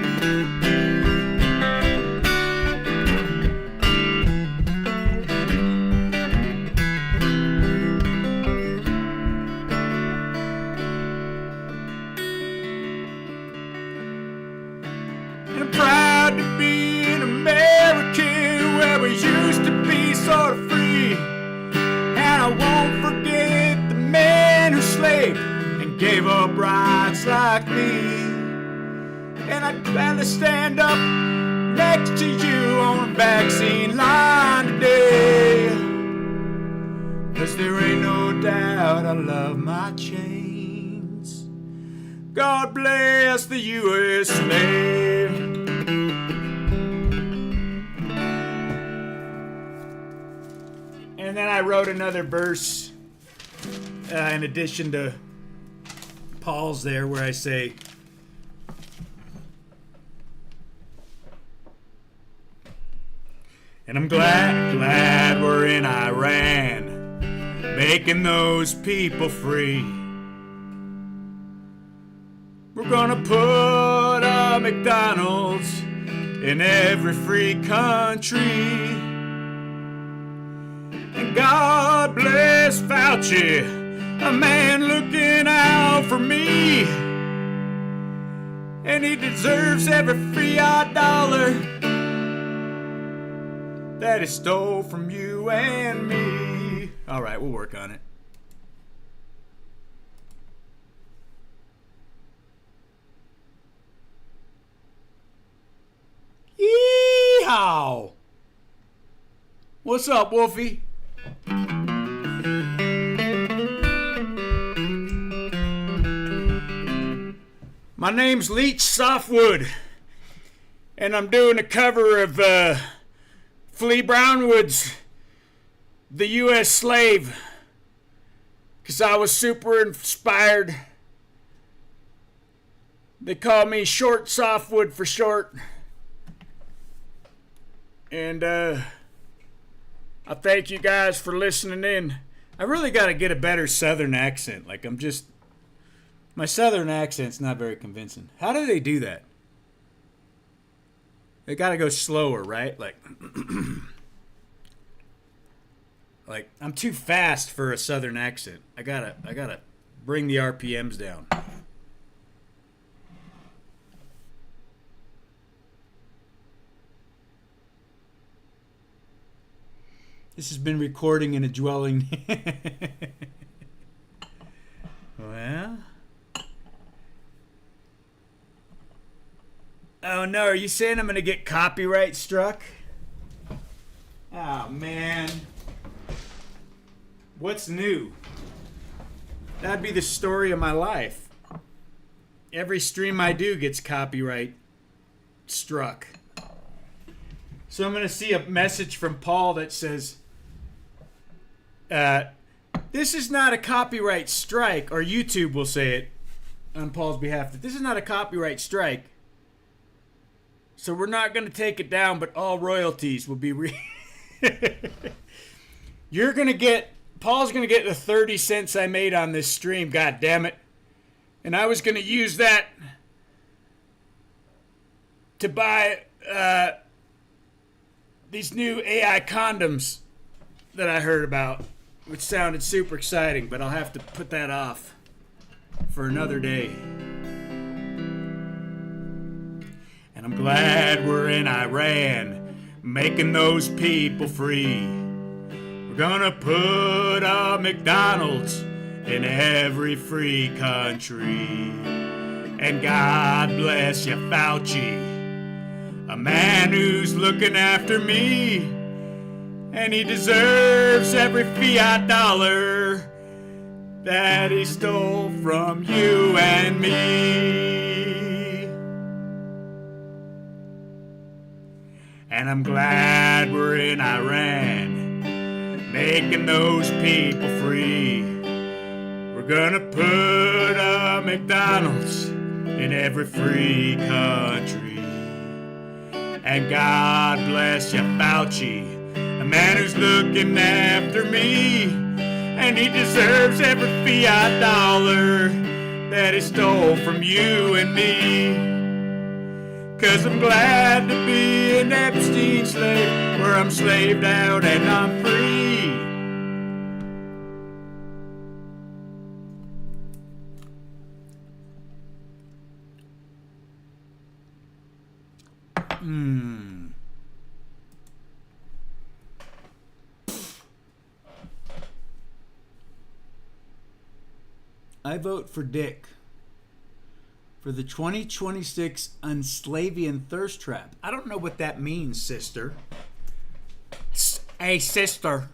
I'm proud to be an American where we used to be sort of free. And I won't forget the men who slaved and gave up rights like me. And I'd gladly stand up next to you on the vaccine line today. 'Cause there ain't no doubt I love my chains. God bless the U.S. slave. And then I wrote another verse in addition to Paul's there, where I say, and I'm glad we're in Iran, making those people free. We're gonna put a McDonald's in every free country. And God bless Fauci, a man looking out for me. And he deserves every free odd dollar that he stole from you and me. All right, we'll work on it. Yeehaw! What's up, Wolfie? My name's Leech Softwood, and I'm doing a cover of Flea Brownwood's The U.S. Slave, because I was super inspired. They call me Short Softwood for short. And I thank you guys for listening in. I really got to get a better Southern accent. Like, my Southern accent's not very convincing. How do they do that? They got to go slower, right? Like, like I'm too fast for a Southern accent. I gotta bring the RPMs down. This has been recording in a dwelling. Well. Oh no, are you saying I'm gonna get copyright struck? Oh man. What's new? That'd be the story of my life. Every stream I do gets copyright struck. So I'm gonna see a message from Paul that says, this is not a copyright strike, or YouTube will say it on Paul's behalf, that this is not a copyright strike. So we're not going to take it down, but all royalties will be You're going to get, Paul's going to get the 30 cents I made on this stream, god damn it. And I was going to use that to buy these new AI condoms that I heard about, which sounded super exciting, but I'll have to put that off for another day. And I'm glad we're in Iran, making those people free. We're gonna put a McDonald's in every free country. And God bless you, Fauci, a man who's looking after me. And he deserves every fiat dollar that he stole from you and me. And I'm glad we're in Iran, making those people free. We're gonna put a McDonald's in every free country. And God bless you, Fauci, a man who's looking after me. And he deserves every fiat dollar that he stole from you and me. 'Cause I'm glad to be an Epstein slave, where I'm slaved out and I'm free. I vote for Dick for the 2026 Unslavian Thirst Trap. I don't know what that means, sister. Hey, sister,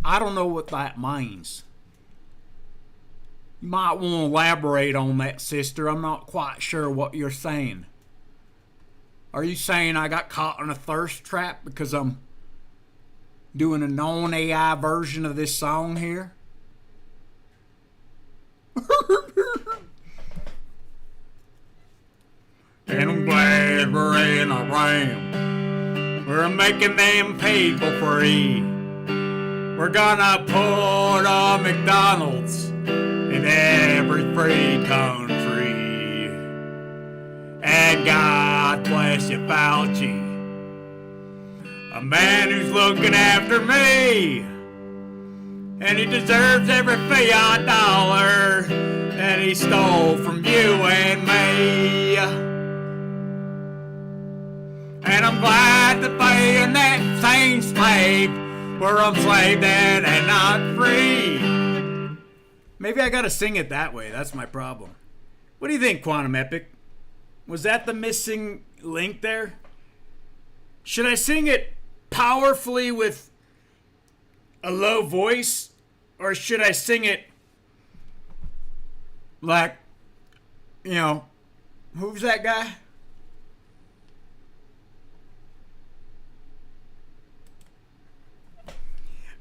I don't know what that means. You might want to elaborate on that, sister. I'm not quite sure what you're saying. Are you saying I got caught in a thirst trap because I'm doing a non-AI version of this song here? And I'm glad we're in Iran. We're making them people free. We're gonna put a McDonald's in every free country. And God bless you, Fauci, a man who's looking after me. And he deserves every fiat dollar that he stole from you and me. And I'm glad to be an insane slave, where I'm slaved in and not free. Maybe I gotta sing it that way. That's my problem. What do you think, Quantum Epic? Was that the missing link there? Should I sing it powerfully with a low voice? Or should I sing it like, you know, who's that guy?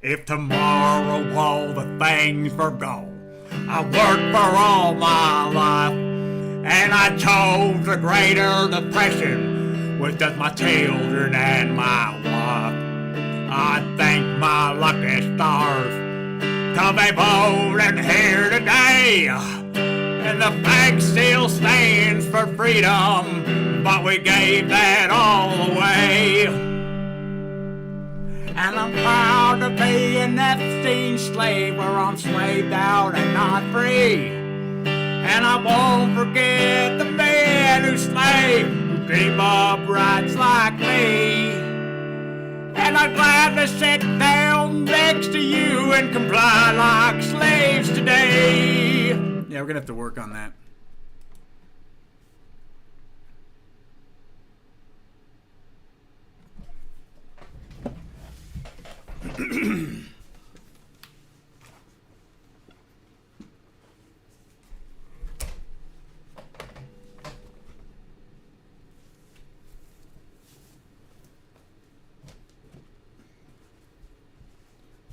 If tomorrow all the things were gone, I worked for all my life, and I chose a greater depression with just my children and my wife. I thank my lucky stars, 'cause they voted here today. And the flag still stands for freedom, but we gave that all away. And I'm proud to be an Epstein slave, where I'm slaved out and not free. And I won't forget the man who slaved, who gave up rights like me. And I'm glad to sit down next to you and comply like slaves today. Yeah, we're gonna have to work on that.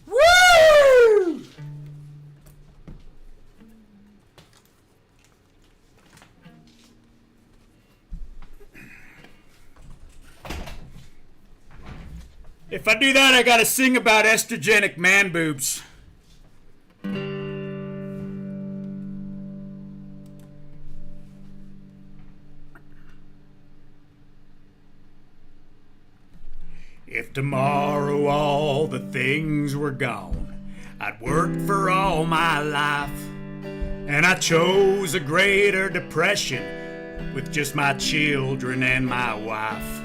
Woo! If I do that, I gotta sing about estrogenic man boobs. If tomorrow all the things were gone, I'd worked for all my life, and I chose a greater depression with just my children and my wife.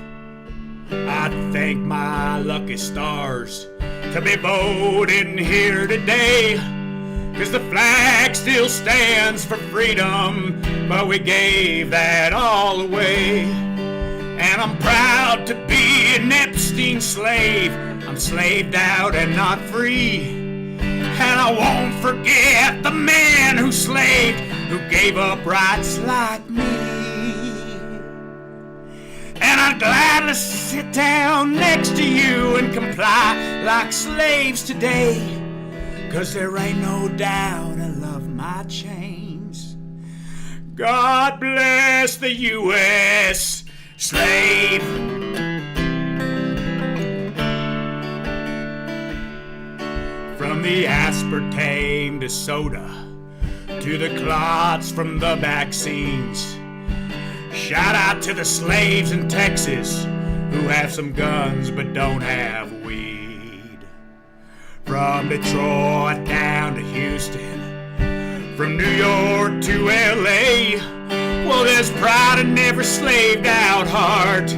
I thank my lucky stars to be voting here today, 'cause the flag still stands for freedom, but we gave that all away. And I'm proud to be an Epstein slave. I'm slaved out and not free. And I won't forget the man who slaved, who gave up rights like me. And I'd gladly sit down next to you and comply like slaves today, 'cause there ain't no doubt I love my chains. God bless the U.S. slave. From the aspartame to soda, to the clots from the vaccines. Shout out to the slaves in Texas who have some guns but don't have weed. From Detroit down to Houston, from New York to LA, well, there's pride in every slaved out heart.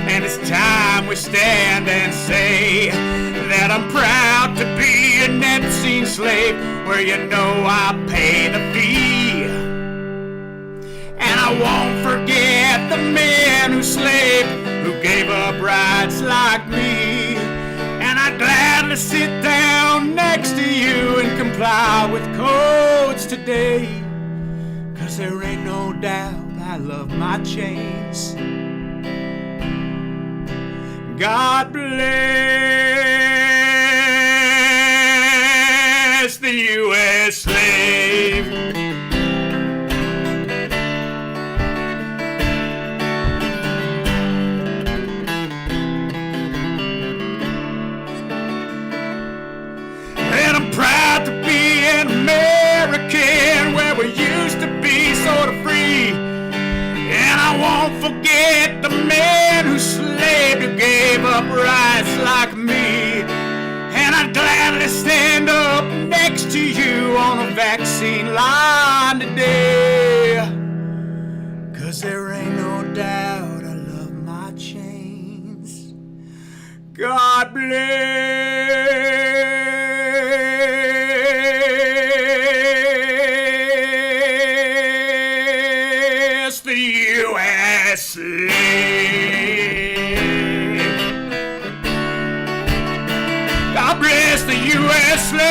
And it's time we stand and say that I'm proud to be an Epstein slave, where you know I pay the fee. And I won't forget the man who slaved, who gave up rights like me. And I'd gladly sit down next to you and comply with codes today, 'cause there ain't no doubt I love my chains. God bless the U.S. slave. And I'm proud to be an American, where we used to be sort of free. And I won't forget the man who slaved, who gave up rights like me. And I'd gladly stand up next to you on a vaccine line today, 'cause there ain't no doubt I love my chains. God bless the U.S. slave. God bless the U.S. slave.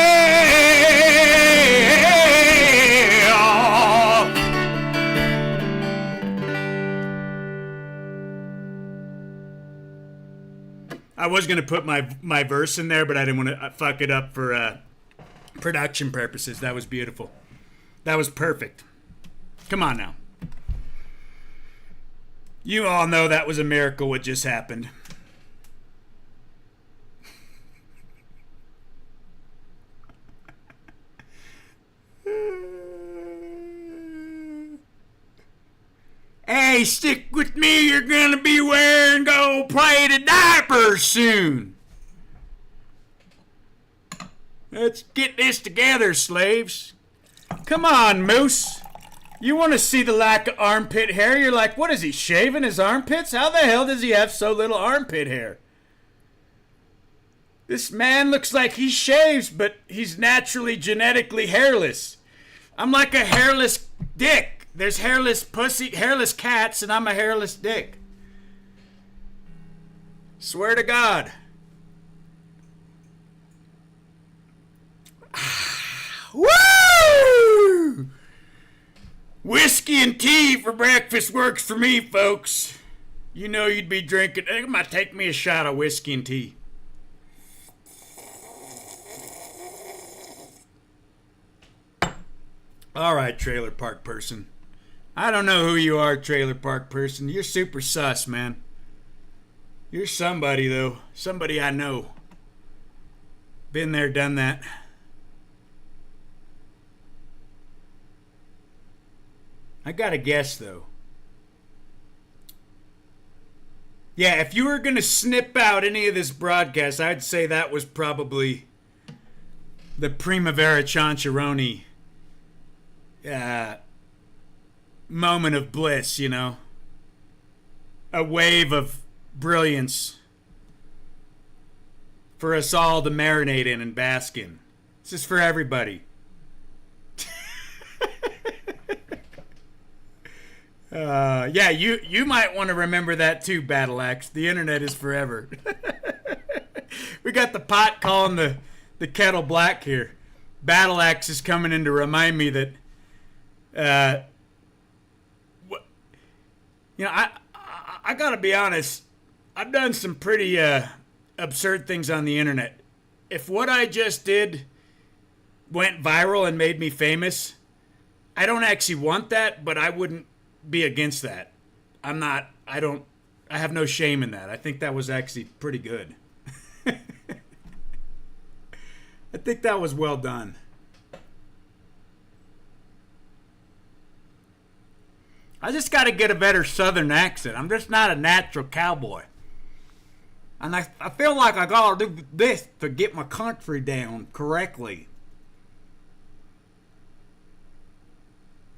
I was going to put my verse in there, but I didn't want to fuck it up for production purposes. That was beautiful. That was perfect. Come on now. You all know that was a miracle what just happened. Hey, stick with me, you're gonna be wearing gold-plated diapers soon. Let's get this together, slaves. Come on, Moose. You want to see the lack of armpit hair? You're like, what is he, shaving his armpits? How the hell does he have so little armpit hair? This man looks like he shaves, but he's naturally genetically hairless. I'm like a hairless dick. There's hairless cats, and I'm a hairless dick. Swear to God. Woo! Whiskey and tea for breakfast works for me, folks. You know you'd be drinking. It might take me a shot of whiskey and tea. All right, trailer park person. I don't know who you are, trailer park person. You're super sus, man. You're somebody, though. Somebody I know. Been there, done that. I gotta guess, though. Yeah, if you were gonna snip out any of this broadcast, I'd say that was probably the Primavera Chancharoni moment of bliss, you know? A wave of brilliance for us all to marinate in and bask in. This is for everybody. Yeah, you might want to remember that too, Battle Axe. The internet is forever. We got the pot calling the kettle black here. Battle Axe is coming in to remind me that, I gotta be honest. I've done some pretty absurd things on the internet. If what I just did went viral and made me famous, I don't actually want that, but I wouldn't be against that. I have no shame in that. I think that was actually pretty good. I think that was well done. I just got to get a better southern accent. I'm just not a natural cowboy. And I feel like I got to do this to get my country down correctly.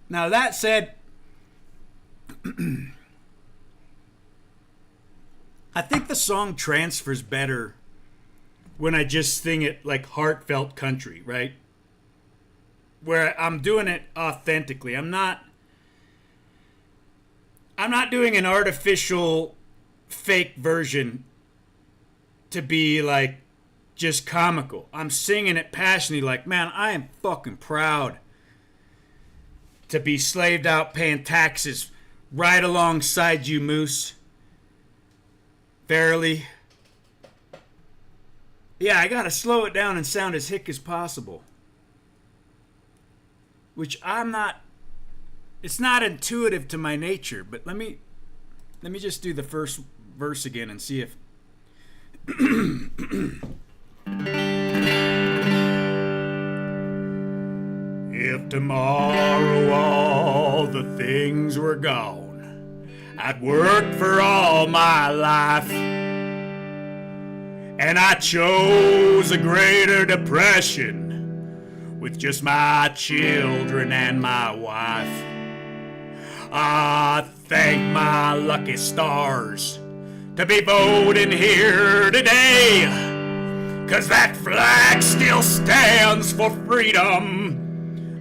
Now, that said, I think the song transfers better when I just sing it like heartfelt country, right? Where I'm doing it authentically. I'm not doing an artificial fake version to be like just comical. I'm singing it passionately like, man, I am fucking proud to be slaved out paying taxes right alongside you, Moose. Verily. Yeah, I gotta slow it down and sound as hick as possible. Which it's not intuitive to my nature, but let me just do the first verse again and see if if tomorrow all the things were gone, I'd worked for all my life, and I chose a greater depression with just my children and my wife. I thank my lucky stars to be voting here today, 'cause that flag still stands for freedom,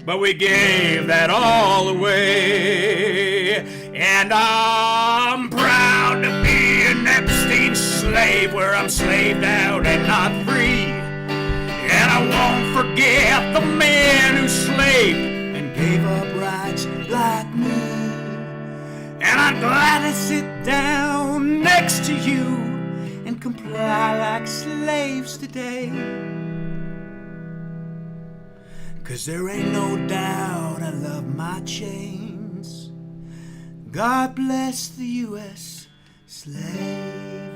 but we gave that all away. And I'm proud to be an Epstein slave, where I'm slaved out and not free. And I won't forget the man who slaved and gave up rights like me. And I'm glad to sit down next to you and comply like slaves today. 'Cause there ain't no doubt I love my chains. God bless the U.S. slave.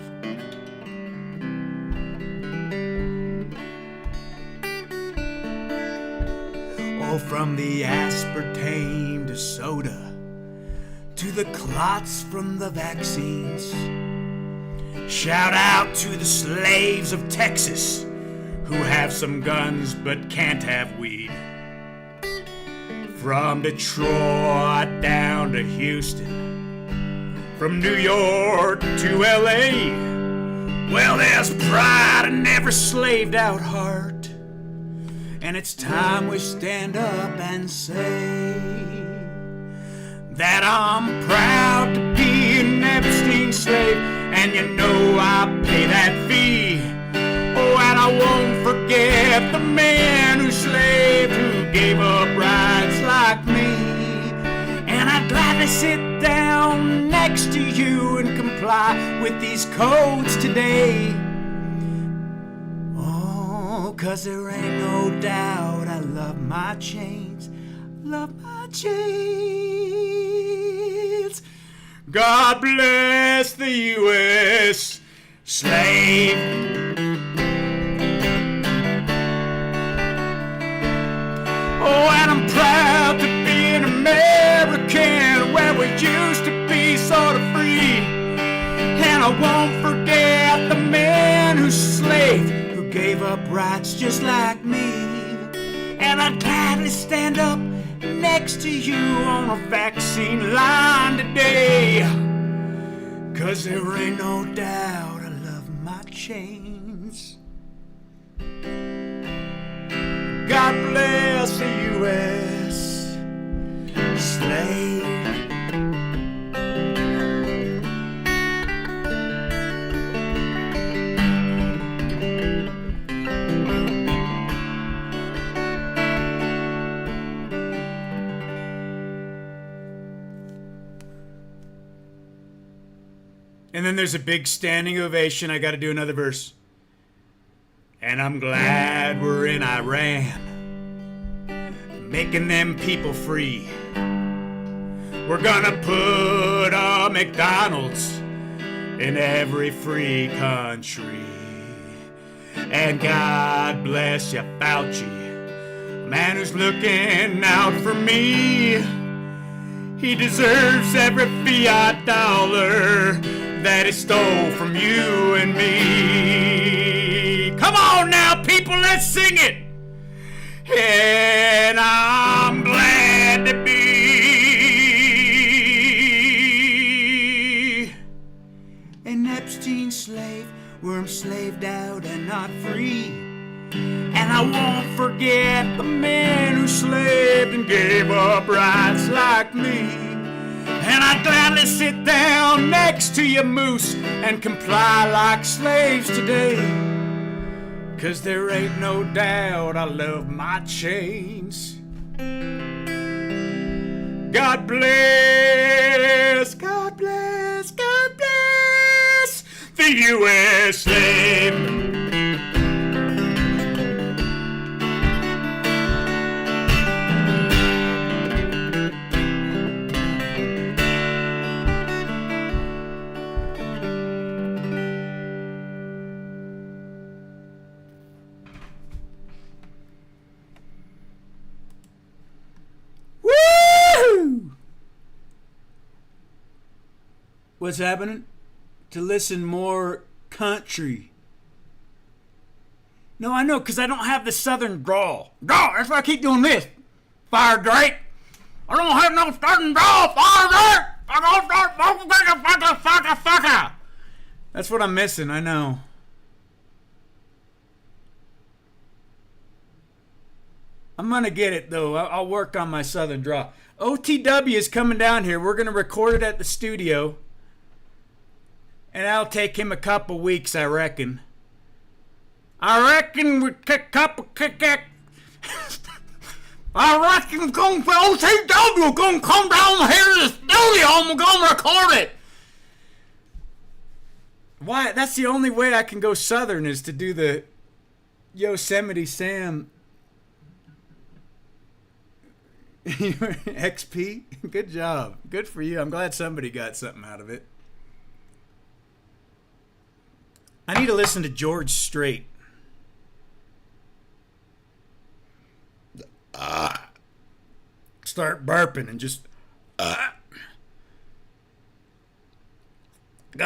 Oh, from the aspartame to soda, to the clots from the vaccines. Shout out to the slaves of Texas who have some guns but can't have weed. From Detroit down to Houston, from New York to LA, well, there's pride in every slaved out heart. And it's time we stand up and say that I'm proud to be an Epstein slave, and you know I pay that fee. Oh, and I won't forget the man who slaved, who gave up rights like me. And I'd gladly sit down next to you and comply with these codes today. Oh, 'cause there ain't no doubt I love my chains, love my chains. God bless the U.S. slave. Oh, and I'm proud to be an American, where we used to be sort of free. And I won't forget the man who slaved, who gave up rights just like me. And I'd gladly stand up next to you on a vaccine line today. 'Cause there ain't no doubt I love my chains. God bless the U.S. slave. And then there's a big standing ovation. I got to do another verse. And I'm glad we're in Iran, making them people free. We're gonna put a McDonald's in every free country. And God bless you, Fauci, man who's looking out for me. He deserves every fiat dollar that he stole from you and me. Come on now, people, let's sing it. And I'm glad to be an Epstein slave, where I'm slaved out and not free. And I won't forget the men who slaved and gave up rights like me. And I'd gladly sit down next to you, Moose, and comply like slaves today. 'Cause there ain't no doubt I love my chains. God bless, God bless, God bless the U.S. slave. What's happening? To listen more country. No, I know, because I don't have the southern drawl. That's why I keep doing this. Fire Drake. I don't have no southern drawl. Fire Drake. That's what I'm missing, I know. I'm going to get it, though. I'll work on my southern drawl. OTW is coming down here. We're going to record it at the studio. And that'll take him a couple weeks, I reckon. I reckon we kick up a kick. I reckon OTW gonna come down here to the studio and we're gonna record it. Why? That's the only way I can go southern is to do the Yosemite Sam XP. Good job. Good for you. I'm glad somebody got something out of it. I need to listen to George Strait. Start burping and just gotta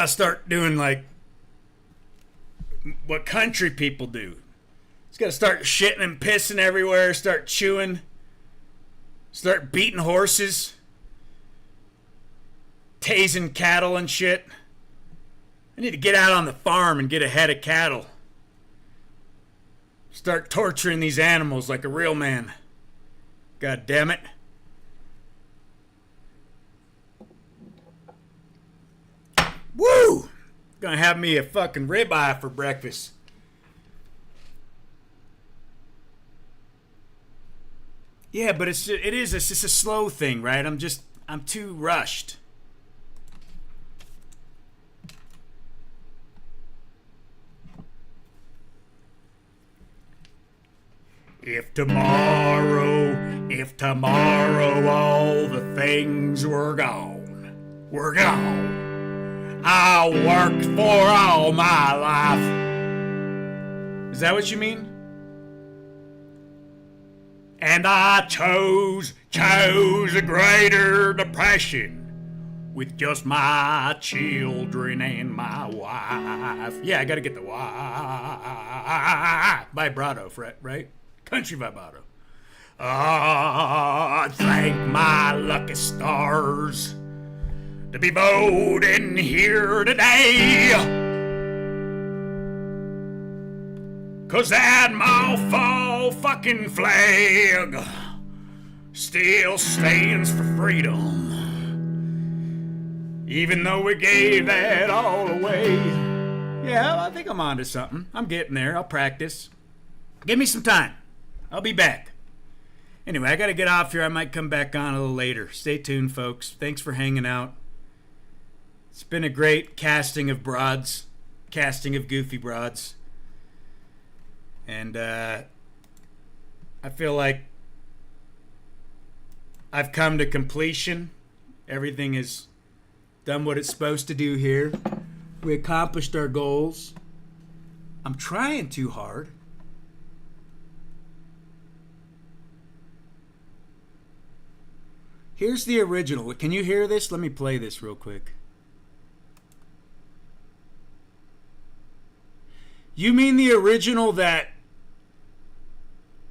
start doing like what country people do. Just gotta start shitting and pissing everywhere, start chewing, start beating horses, tasing cattle and shit. I need to get out on the farm and get a head of cattle. Start torturing these animals like a real man. God damn it. Woo! Gonna have me a fucking ribeye for breakfast. Yeah, but it's just a slow thing, right? I'm too rushed. If tomorrow all the things were gone, I worked for all my life. Is that what you mean? And I chose a greater depression with just my children and my wife. Yeah, I gotta get the wife. Vibrato, right? Country vibrato. Thank my lucky stars to be voting here today. 'Cause that mouthful fucking flag still stands for freedom. Even though we gave that all away. Yeah, I think I'm onto something. I'm getting there. I'll practice. Give me some time. I'll be back. Anyway, I gotta get off here. I might come back on a little later. Stay tuned, folks. Thanks for hanging out. It's been a great casting of broads. Casting of goofy broads. And I feel like I've come to completion. Everything has done what it's supposed to do here. We accomplished our goals. I'm trying too hard. Here's the original. Can you hear this? Let me play this real quick. You mean the original that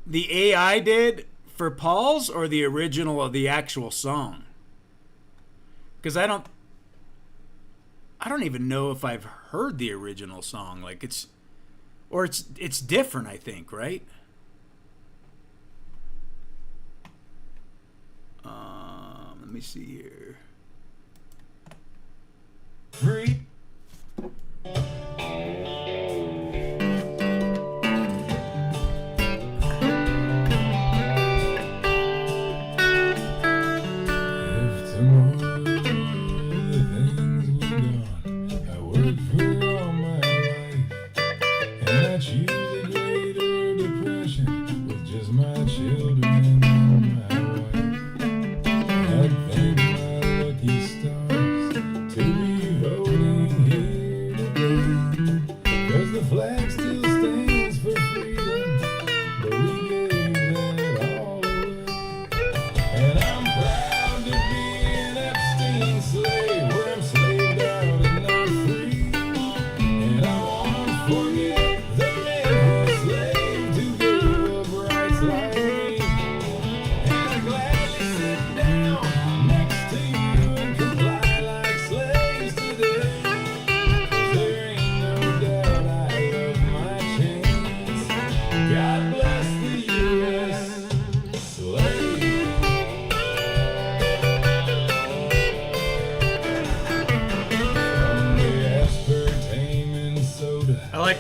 the AI did for Paul's, or the original of the actual song? Because I don't even know if I've heard the original song. Like it's different, I think, right? Let me see here. Free.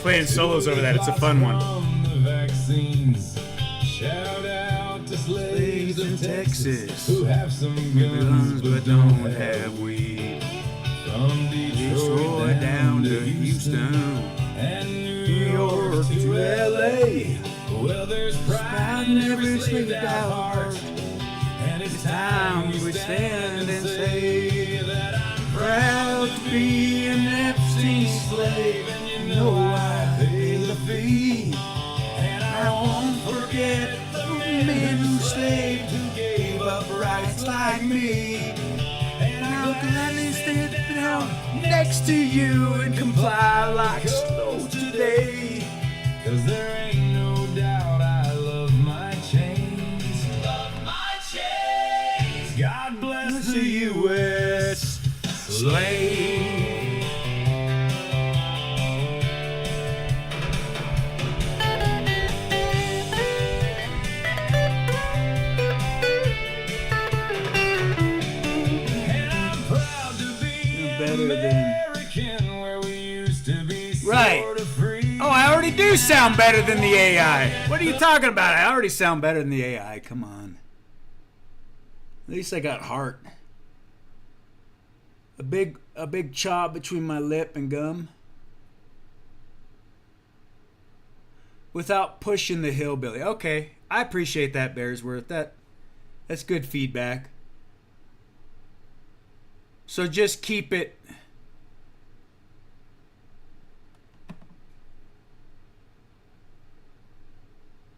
Playing solos over that. It's a fun one. Shout out to slaves of Texas who have some guns but don't have weed. From Detroit down to Houston and New York to LA. Well, there's pride in every slave heart, and it's time we stand and say that I'm proud to be an Epstein slave, and you know I pay the fee. And I won't forget the men who slaved, who gave up rights like me. And I'll gladly stand down next to you and comply like snow today. 'Cause there ain't no doubt I love my chains. Love my chains. God bless the U.S. slave. Right. Oh, I already do sound better than the AI. What are you talking about? I already sound better than the AI. Come on. At least I got heart. A big chop between my lip and gum. Without pushing the hillbilly. Okay, I appreciate that, Bearsworth. That's good feedback. So just keep it.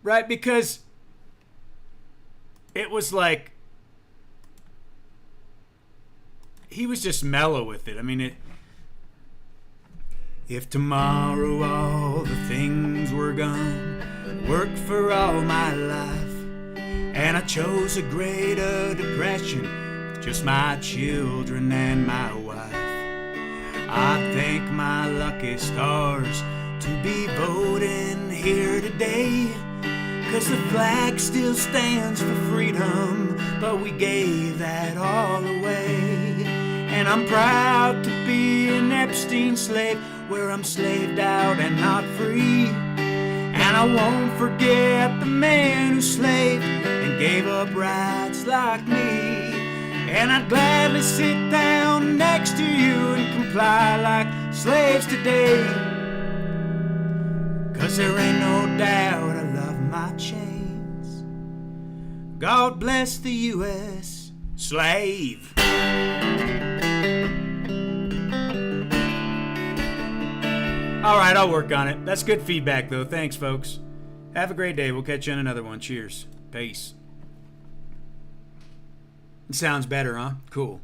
Right, because it was like he was just mellow with it. I mean, if tomorrow all the things were gone, work for all my life, And I chose a greater depression with just my children and my wife. I thank my lucky stars to be voting here today, 'cause the flag still stands for freedom, but we gave that all away. And I'm proud to be an Epstein slave, where I'm slaved out and not free. And I won't forget the man who slaved and gave up rights like me. And I'd gladly sit down next to you and comply like slaves today, 'cause there ain't no doubt I love my chains. God bless the U.S. slave. All right, I'll work on it. That's good feedback, though. Thanks, folks. Have a great day. We'll catch you on another one. Cheers. Peace. It sounds better, huh? Cool.